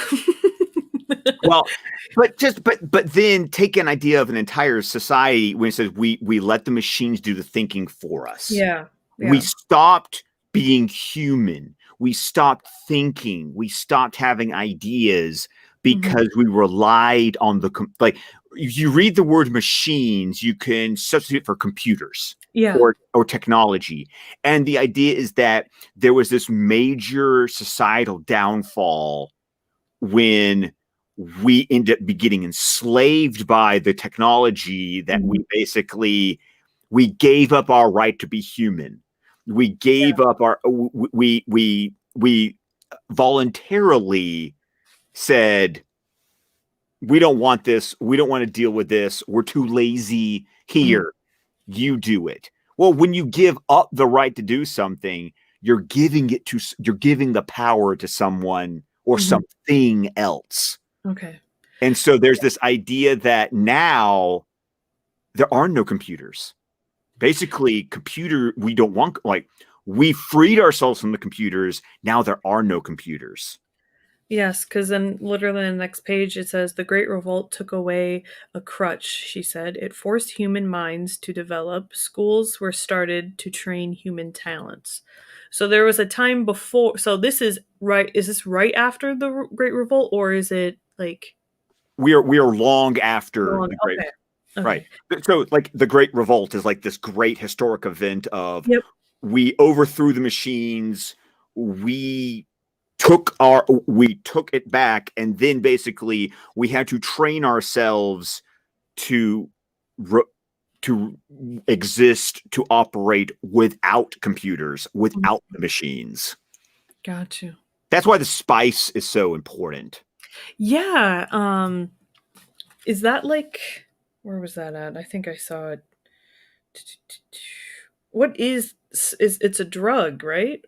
Well, but then take an idea of an entire society when it says we let the machines do the thinking for us. Yeah, We yeah. stopped being human. We stopped thinking. We stopped having ideas Mhm. because we relied on like if you read the word machines, you can substitute for computers Yeah. or technology. And the idea is that there was this major societal downfall when we end up be getting enslaved by the technology that Mhm. we gave up our right to be human. We Yeah. gave up our we voluntarily said we don't want this. We don't want to deal with this. We're too lazy. Mhm. Here, you do it. Well, when you give up the right to do something, you're giving the power to someone or Mhm. something else. Okay. And so there's this idea that now there are no computers. Basically, we don't want, like, we freed ourselves from the computers. Now there are no computers. Yes, because then literally in the next page it says the Great Revolt took away a crutch, she said. It forced human minds to develop. Schools were started to train human talents. So there was a time before. So this is right. Is this right after the Great Revolt, or is it like We are long after long? the Great. Okay. Right. Okay. So, like, the Great Revolt is like this great historic event of Yep. we overthrew the machines, we we took it back, and then basically we had to train ourselves to re- to exist, to operate without computers, without the machines. Got you. That's why the spice is so important. Yeah. Is that like where was that at? I think I saw it. What is it's a drug, right?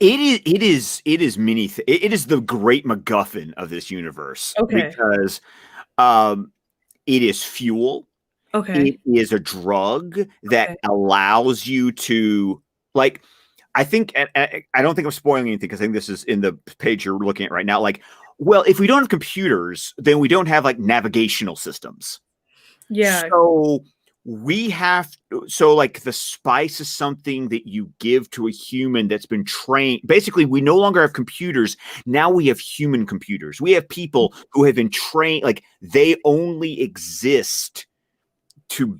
It is the great MacGuffin of this universe Okay. because um it is fuel. It Okay. is a drug that Okay. allows you to, like, I think, I don't think I'm spoiling anything because I think this is in the page you're looking at right now. Like, well, if we don't have computers, then we don't have like navigational systems. Yeah. So we have, so like the spice is something that you give to a human that's been trained. Basically, we no longer have computers. Now we have human computers. We have people who have been trained, like they only exist to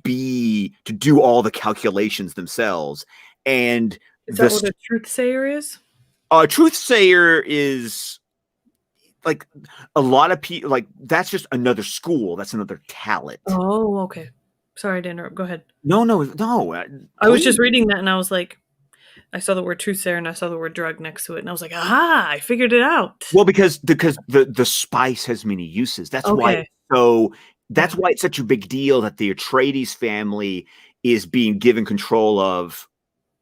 do all the calculations themselves. And Is the that what a truth sayer is? truth sayer is like a lot of people, like that's just another school, that's another talent. Oh, okay. Sorry to interrupt. Go ahead. No, I was just please. reading that and I was like, I saw the word truth sayer and I saw the word drug next to it and I was like, aha, I figured it out. Well, because the spice has many uses. That's why Okay. it's so That's Yeah. why it's such a big deal that the Atreides family is being given control of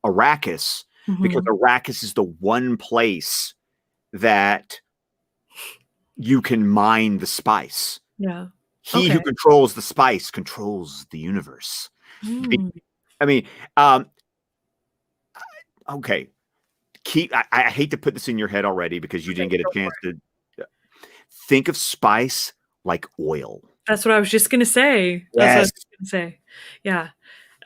Arrakis, because Mhm. Arrakis is the one place that you can mine the spice. Yeah. He who Okay. controls the spice controls the universe. Mm. I mean, um, okay. I hate to put this in your head already because you Okay, didn't get a go for chance it. to think of spice like oil. That's what I was just gonna say. That's what I was Yes. just gonna say. Yeah.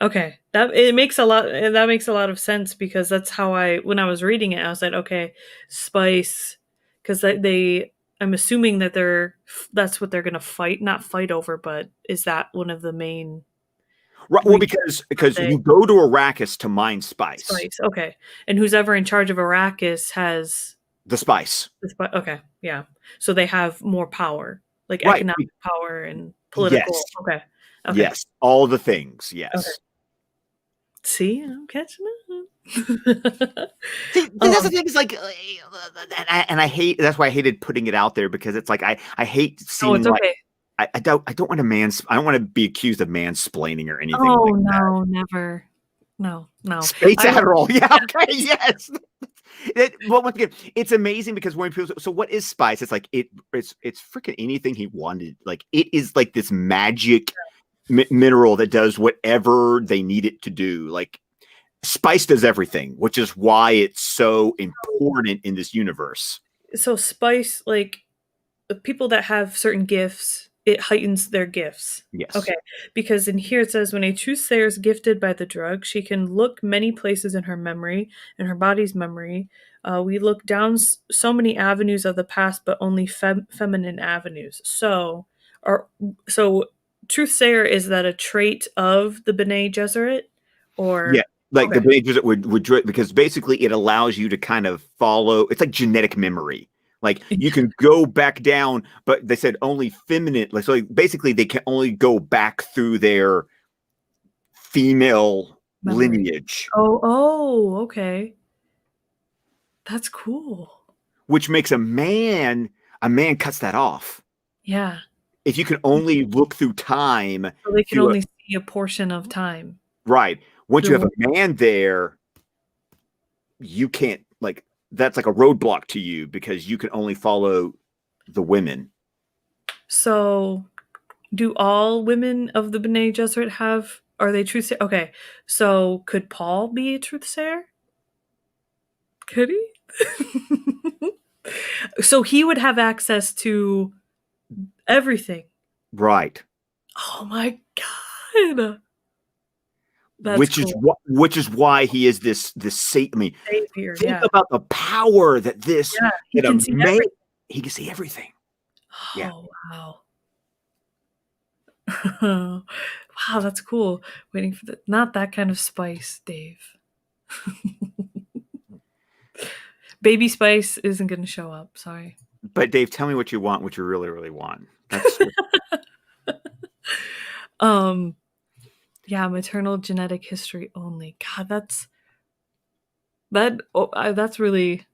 Okay. That makes a lot of sense because that's how I when I was reading it, I was like, okay, spice, because they I'm assuming that that's what they're gonna fight, not fight over, but is that one of the main Right. Well, reasons because that they you go to Arrakis to mine spice. spice? Okay. And who's ever in charge of Arrakis has The spice. the spice. Okay. Yeah. So they have more power, like Right. economic power and Yes. political. Okay. Okay. Yes. All the things. Okay. Yes. See, I'm catching up. See, that's the um, thing. Is like, and I hate. That's why I hated putting it out there because it's like I hate oh, seeming it's like okay. I don't want to I don't want to be accused of mansplaining or anything Oh like that. no, never. No, no. Space I Adderall. Yeah. yeah. Okay. Yes. But once again, it's amazing because when people so what is spice? It's like it's freaking anything he wanted. Like it is like this magic mineral that does whatever they need it to do. Like spice does everything, which is why it's so important in this universe. So spice, like the people that have certain gifts, it heightens their gifts. Yes. Okay, because in here it says when a truth sayer is gifted by the drug, she can look many places in her memory, in her body's memory. We look down so many avenues of the past, but only feminine avenues. Or so, truth sayer, is that a trait of the Bene Gesserit, Yeah. or Like the okay? pages that because basically it allows you to kind of follow. It's like genetic memory. Like you can go back down, but they said only feminine. Like so, like, basically they can only go back through their female Memory. lineage, Oh, okay. That's cool. which makes a man cuts that off. Yeah. If you can only look through time So they can through a only see a portion of time right. Once you through have one. a man there, you can't like that's like a roadblock to you because you can only follow the women. So, do all women of the Bene Gesserit have? Are they truth? Okay, so could Paul be a truth sayer? Could he? So he would have access to everything. Right. Oh my god, that's cool. Which is why he is this I mean, Savior, think yeah, about the power that this yeah. He that a can see man everything. he can see everything. Yeah. Oh wow. Wow, that's cool. Waiting for the not that kind of spice, Dave. Baby Spice isn't gonna show up. Sorry. But Dave, tell me what you want, what you really, really want. That's um, yeah, maternal genetic history only. God, that's really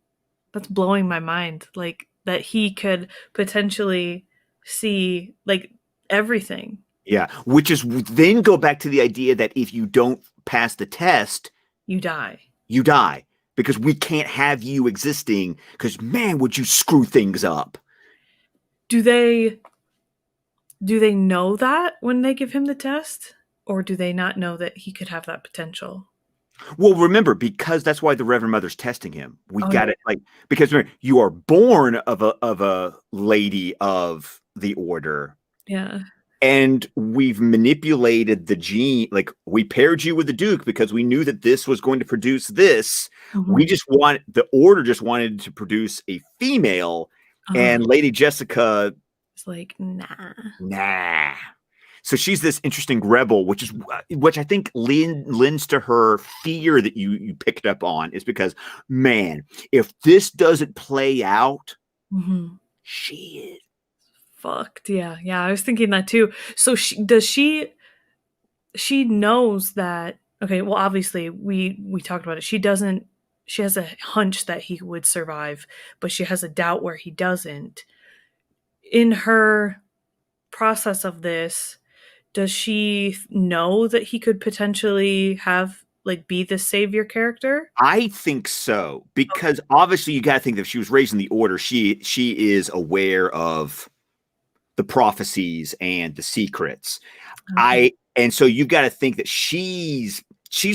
that's blowing my mind. Like that he could potentially see like everything. yeah. Which is then go back to the idea that if you don't pass the test, You die. you die because we can't have you existing because man would you screw things up. Do they know that when they give him the test, or do they not know that he could have that potential? Well, remember, because that's why the Reverend Mother's testing him. We Oh got yeah, it like because remember, you are born of a lady of the order, yeah. and we've manipulated the gene. Like we paired you with the Duke because we knew that this was going to produce this. We Mhm. just want the order just wanted to produce a female, Uh-huh. and Lady Jessica, It's like, nah. nah. So she's this interesting rebel, which I think lends to her fear that you picked up on is because man, if this doesn't play out, Mhm. shit. Fucked. Yeah, yeah. I was thinking that too. So she knows that okay, well obviously we talked about it. She has a hunch that he would survive, but she has a doubt where he doesn't. In her process of this, does she know that he could potentially have like be the savior character? I think so Okay. because obviously you got to think that if she was raised in the order, she is aware of the prophecies and the secrets. Okay. And so you got to think that she's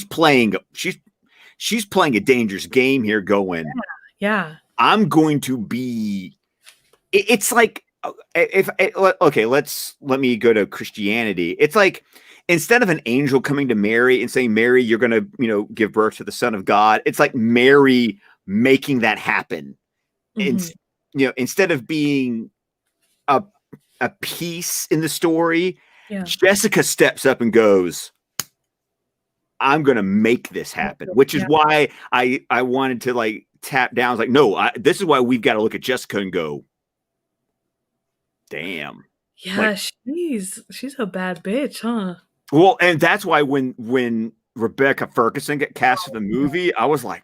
playing she's playing a dangerous game here. Going, Yeah. I'm going to be. It's like if okay, let me go to Christianity. It's like instead of an angel coming to Mary and saying, Mary, you're going to give birth to the Son of God. It's like Mary making that happen. And Hmm. instead of being a a piece in the story, Yeah. Jessica steps up and goes, I'm going to make this happen, which is Yeah. why I wanted to like tap down. I was like, no, this is why we've got to look at Jessica and go, damn. Like, Yeah, she's a bad bitch, huh? well, and that's why when Rebecca Ferguson get cast for the Yeah. movie, I was like,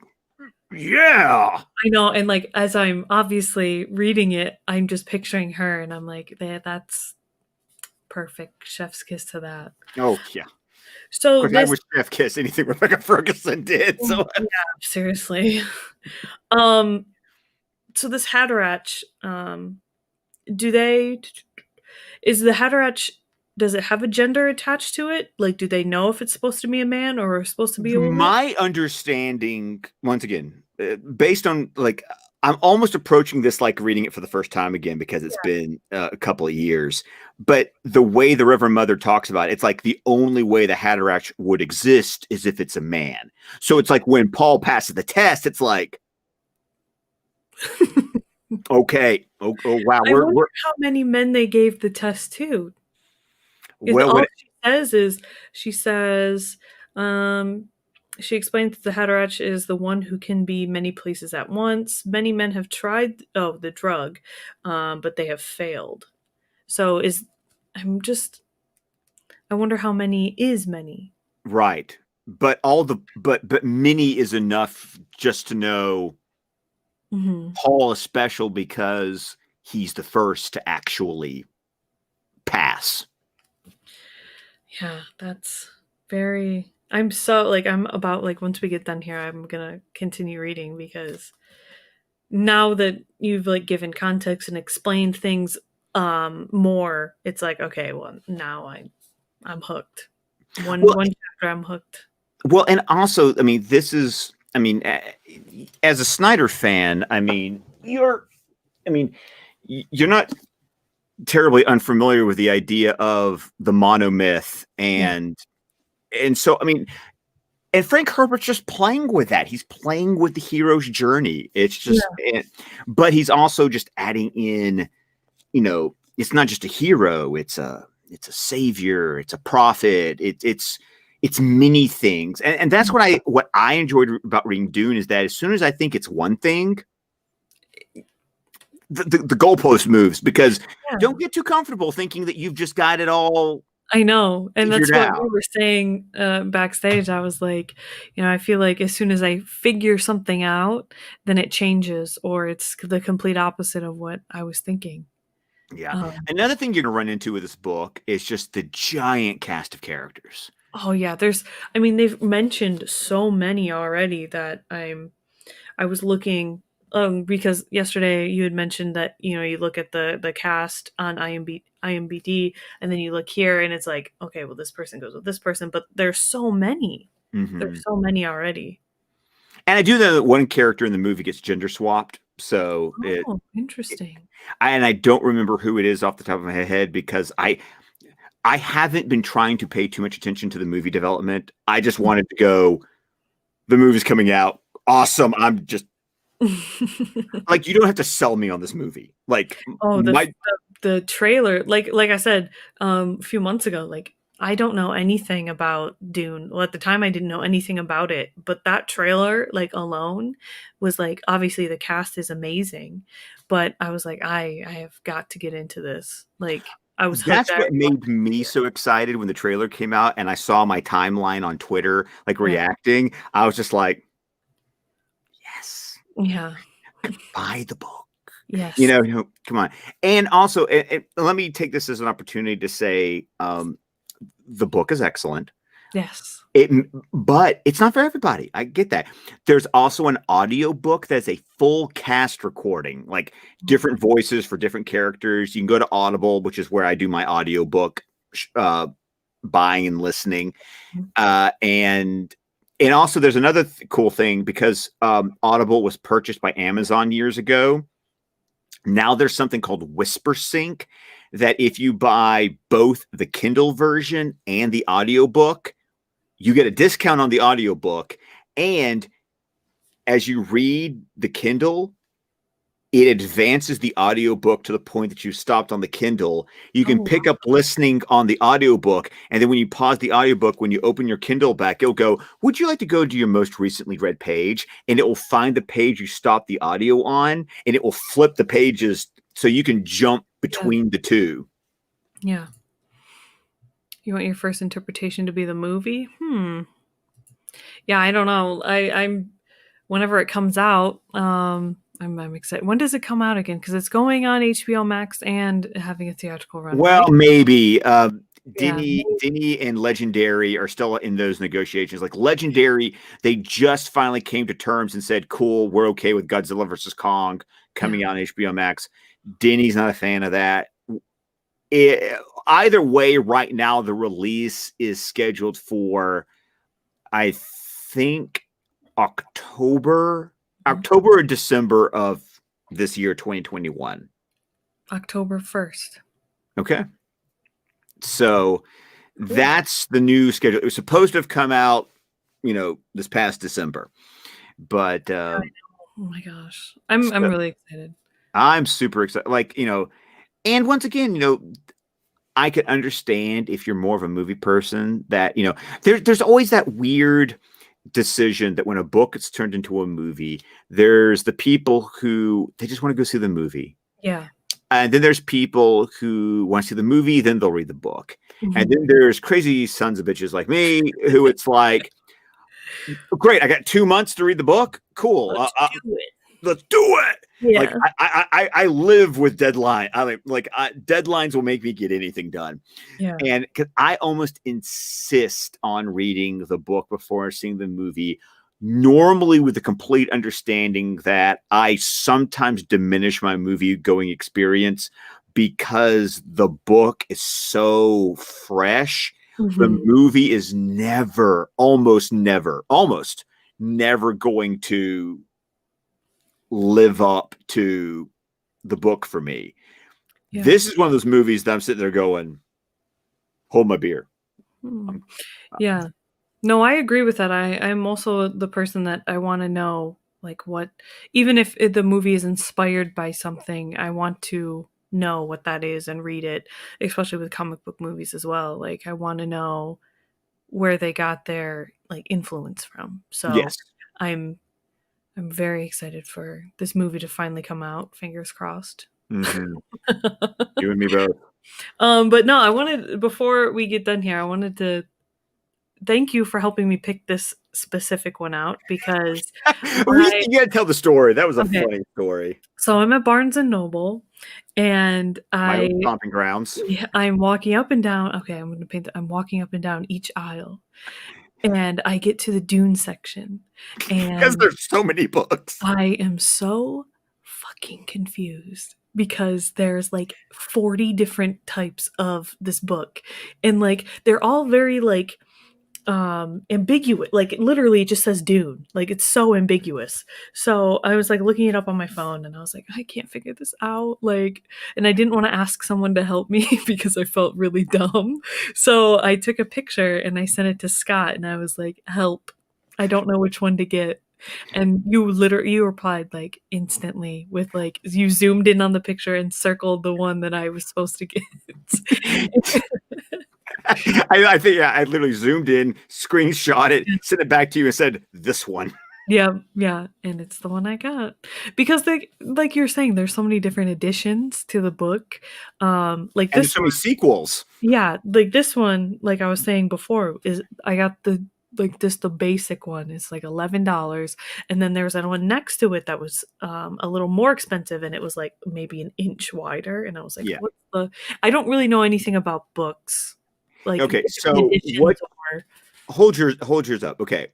yeah. I know, and like as I'm obviously reading it, I'm just picturing her, and I'm like, that's perfect. Chef's kiss to that. Oh yeah. Of So course, I this, wish Chef Kiss anything Rebecca Ferguson did. So yeah, seriously. Um, so this Haderach, do they is the Haderach does it have a gender attached to it? Like, do they know if it's supposed to be a man or supposed to be a woman? my understanding, once again, based on like, I'm almost approaching this like reading it for the first time again because it's been a couple of years. But the way the Reverend Mother talks about it, it's like the only way the Haderach would exist is if it's a man. So it's like when Paul passes the test, it's like, okay, oh wow, I wonder we're how many men they gave the test to. Is well, all when she says is she says, um, she explains that the Haderach is the one who can be many places at once. Many men have tried the drug, but they have failed. So is I'm just I wonder how many is many. right, but all the but mini is enough just to know Hmm. Paul is special because he's the first to actually pass. Yeah, that's very. I'm so like I'm about like once we get done here, I'm gonna continue reading because now that you've like given context and explained things more, it's like okay, well now I'm hooked. Well, One chapter I'm hooked. well, and also, I mean, this is, I mean, as a Snyder fan, I mean, I mean, you're not terribly unfamiliar with the idea of the monomyth, Yeah. and so, I mean, and Frank Herbert's just playing with that. He's playing with the hero's journey. It's just, Yeah. but he's also just adding in, it's not just a hero. It's a savior. It's a prophet. It's many things, and that's what I enjoyed about reading Dune is that as soon as I think it's one thing, the goalpost moves because Yeah. don't get too comfortable thinking that you've just got it all I know. And that's figured what we out. were saying backstage. I was like, I feel like as soon as I figure something out, then it changes or it's the complete opposite of what I was thinking. Yeah. Um, Another thing you're going to run into with this book is just the giant cast of characters. oh yeah, I mean they've mentioned so many already that I was looking because yesterday you had mentioned that you look at the cast on IMBD and then you look here and it's like okay, well this person goes with this person, but there's so many. There's Hmm. so many already. And I do know that one character in the movie gets gender swapped. Oh, interesting. And I don't remember who it is off the top of my head because I haven't been trying to pay too much attention to the movie development. I just wanted to go, the movie's coming out. Awesome. I'm just like, you don't have to sell me on this movie. Like Oh, my the trailer, like I said, a few months ago, like I don't know anything about Dune. Well, at the time I didn't know anything about it, but that trailer, like alone, was like obviously the cast is amazing, but I was like, I have got to get into this. Like I was hooked. That's what made me so excited when the trailer came out and I saw my timeline on Twitter like Yeah, reacting. I was just like, yes, yeah, buy the book. Yes. Come on. And also, let me take this as an opportunity to say, the book is excellent. Yes. It, but it's not for everybody. I get that. There's also an audio book that's a full cast recording, like different voices for different characters. You can go to Audible, which is where I do my audio book buying and listening. And also there's another cool thing because Audible was purchased by Amazon years ago. Now there's something called Whisper Sync that if you buy both the Kindle version and the audiobook, you get a discount on the audiobook. And as you read the Kindle, it advances the audiobook to the point that you stopped on the Kindle. You can Oh, pick up listening on the audiobook, and then when you pause the audiobook, when you open your Kindle back, it'll go, would you like to go to your most recently read page? And it will find the page you stopped the audio on, and it will flip the pages so you can jump yeah. between the two. Yeah. You want your first interpretation to be the movie? Yeah, I don't know. I'm whenever it comes out, I'm excited. When does it come out again? Because it's going on HBO Max and having a theatrical run, Well, right? maybe. Yeah. Denny and Legendary are still in those negotiations. Like Legendary, they just finally came to terms and said, "Cool, we're okay with Godzilla versus Kong Yeah. coming out on HBO Max." Denny's not a fan of that. Either way, right now the release is scheduled for, I think, October, Mhm. October or December of this year, 2021. October 1st. Okay. So Cool. that's the new schedule. It was supposed to have come out, this past December, but I know. Oh my gosh. I'm so really excited. I'm super excited. Like, and once again, I could understand if you're more of a movie person that, there's always that weird decision that when a book gets turned into a movie, there's the people who they just want to go see the movie. Yeah. And then there's people who want to see the movie, then they'll read the book. And Mhm. then there's crazy sons of bitches like me who it's like, great, I got 2 months to read the book. Cool. Let's do it. Let's do it. Like Yeah. I live with deadline. Deadlines will make me get anything done. Yeah. And because I almost insist on reading the book before seeing the movie, normally with the complete understanding that I sometimes diminish my movie going experience because the book is so fresh. The Mhm. movie is almost never going to live up to the book for me. Yeah. This is one of those movies that I'm sitting there going, hold my beer. Mm. I'm, Yeah. No, I agree with that. I'm also the person that I wanna know, like, what even if the movie is inspired by something, I want to know what that is and read it, especially with comic book movies as well. Like, I wanna know where they got their, like, influence from. So, yes. I'm I'm very excited for this movie to finally come out, fingers crossed. Mm-hmm. You and me both. But no, I wanted before we get done here, I wanted to thank you for helping me pick this specific one out because I You got to tell the story. That was a okay. funny story. So I'm at Barnes& and Noble, and My old stomping grounds. I'm walking up and down okay, I'm gonna paint I'm walking up and down each aisle, and I get to the Dune section, Because and there's so many books. I am so fucking confused because there's, like, 40 different types of this book, and, like, they're all very, like, ambiguous. Like, literally it just says Dune. Like, it's so ambiguous. So I was like looking it up on my phone and I was like, I can't figure this out. Like, and I didn't want to ask someone to help me because I felt really dumb. So I took a picture and I sent it to Scott and I was like, help. I don't know which one to get. And you replied like instantly with like you zoomed in on the picture and circled the one that I was supposed to get. I think, yeah, I literally zoomed in, screenshot it, sent it back to you, and said, this one. Yeah, yeah, and it's the one I got. Because like you're saying, there's so many different additions to the book. Like And there's this so one many sequels. yeah, like this one, like I was saying before, is I got like just the basic one is like $11, and then there's that one next to it that was a little more expensive, and it was like maybe an inch wider, and I was like, Yeah. what the? I don't really know anything about books, like Okay. different So what? editions or Hold yours up. Okay.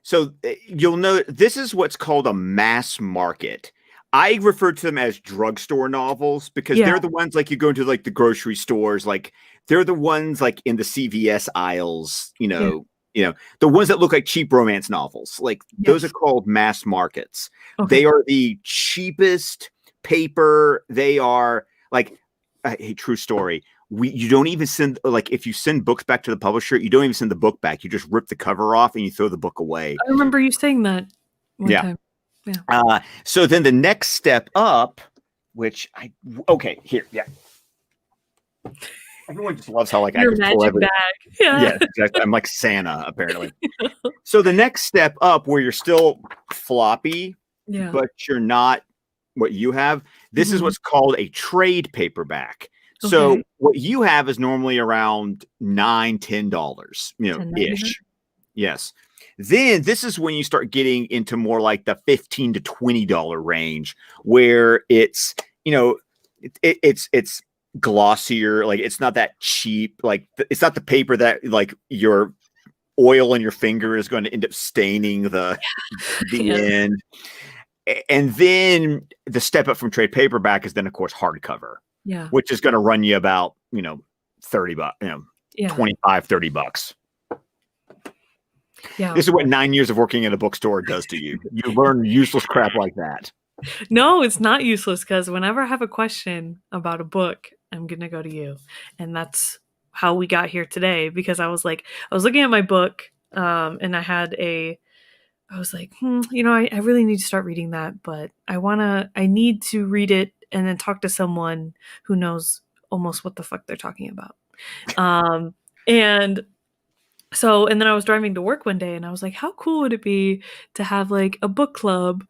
So you'll know this is what's called a mass market. I refer to them as drugstore novels because yeah, they're the ones like you go into like the grocery stores, like they're the ones like in the CVS aisles, yeah, the ones that look like cheap romance novels. Like those are yes, called mass markets. They okay. are the cheapest paper. They are like a true story. You don't even send, like, if you send books back to the publisher, you don't even send the book back. You just rip the cover off and you throw the book away. I remember you saying that one Yeah. time. Yeah, So then the next step up, which okay, here, yeah. Everyone just loves how like I your just pull magic every. bag. Yeah, Yes, exactly. I'm like Santa apparently. So the next step up, where you're still floppy, yeah. but you're not what you have. This is Hmm. what's called a trade paperback. So Okay, what you have is normally around $9, $10, 10.99. ish. Yes. Then this is when you start getting into more like the $15 to $20 range, where it's it's glossier, like it's not that cheap, like it's not the paper that like your oil in your finger is going to end up staining the Yeah, end. And then the step up from trade paperback is then of course hardcover, yeah, which is going to run you about 30 bucks, yeah, 25-30 bucks. yeah. This is what 9 years of working at a bookstore does to you. You learn useless crap like that. No, it's not useless because whenever I have a question about a book, I'm gonna go to you, and that's how we got here today. Because I was looking at my book, and I was like, I really need to start reading that, but I need to read it and then talk to someone who knows almost what the fuck they're talking about. Um, and and then I was driving to work one day and I was like, how cool would it be to have like a book club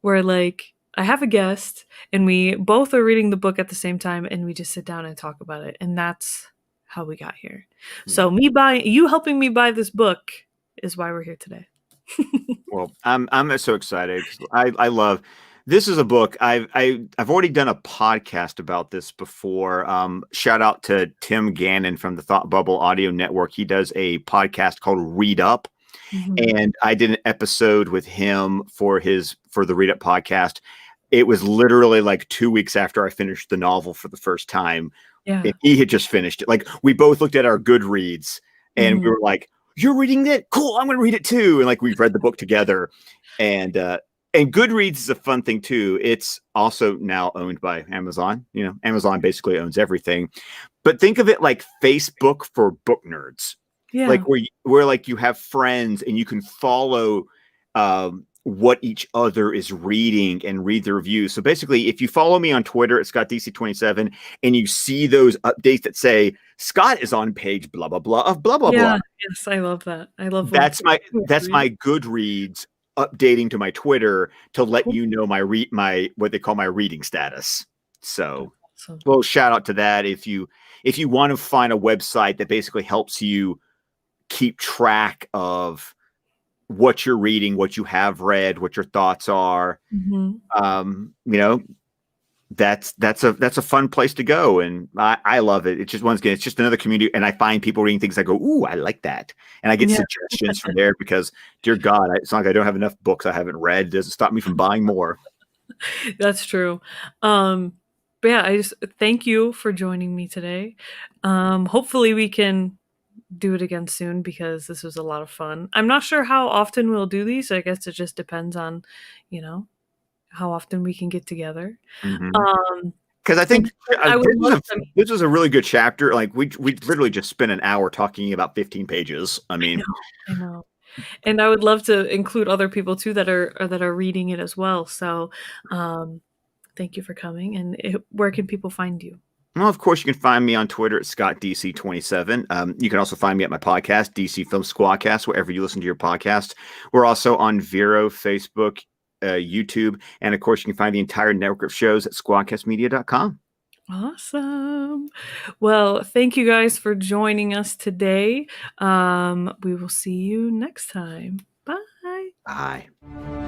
where like I have a guest and we both are reading the book at the same time and we just sit down and talk about it. And that's how we got here. Yeah. So you helping me buy this book is why we're here today. Well, I'm so excited. I love this is a book. I've already done a podcast about this before. Shout out to Tim Gannon from the Thought Bubble Audio Network. He does a podcast called Read Up, Mhm. and I did an episode with him for the Read Up podcast. It was literally like 2 weeks after I finished the novel for the first time, and Yeah. he had just finished it. Like we both looked at our Goodreads and we Mhm. were like, "You're reading it? Cool! I'm going to read it too." And like we've read the book together, and Goodreads is a fun thing too. It's also now owned by Amazon. Amazon basically owns everything. But think of it like Facebook for book nerds, Yeah. like where like you have friends and you can follow what each other is reading and read the reviews. So basically, if you follow me on Twitter at ScottDC27 and you see those updates that say Scott is on page blah blah blah of blah blah blah, Yeah. Yes, I love that. I love when that's my people that's read. my Goodreads updating to my Twitter to let Cool. you know my what they call my reading status. That's So, awesome. well, shout out to that. If you want to find a website that basically helps you keep track of what you're reading, what you have read, what your thoughts are, Mhm. um, you know, that's a fun place to go, and I love it. It's just once again, it's just another community, and I find people reading things. I go, ooh, I like that, and I get Yeah. suggestions from there because, dear God, it's not like I don't have enough books I haven't read. It doesn't stop me from buying more. That's true. Um, but yeah, I just thank you for joining me today. Hopefully we can do it again soon because this was a lot of fun. I'm not sure how often we'll do these. I guess it just depends on, you know, how often we can get together. Mm-hmm. Um, Because I and think I would love to. this was a really good chapter. Like we literally just spent an hour talking about 15 pages. I I mean, know, I know, and I would love to include other people too that are reading it as well. So, um, thank you for coming. And where can people find you? well, of course, you can find me on Twitter at ScottDC27. You can also find me at my podcast, DC Film Squadcast, wherever you listen to your podcast. We're also on Vero, Facebook, YouTube, and of course, you can find the entire network of shows at squadcastmedia.com. Awesome. Well, thank you guys for joining us today. We will see you next time. Bye. Bye.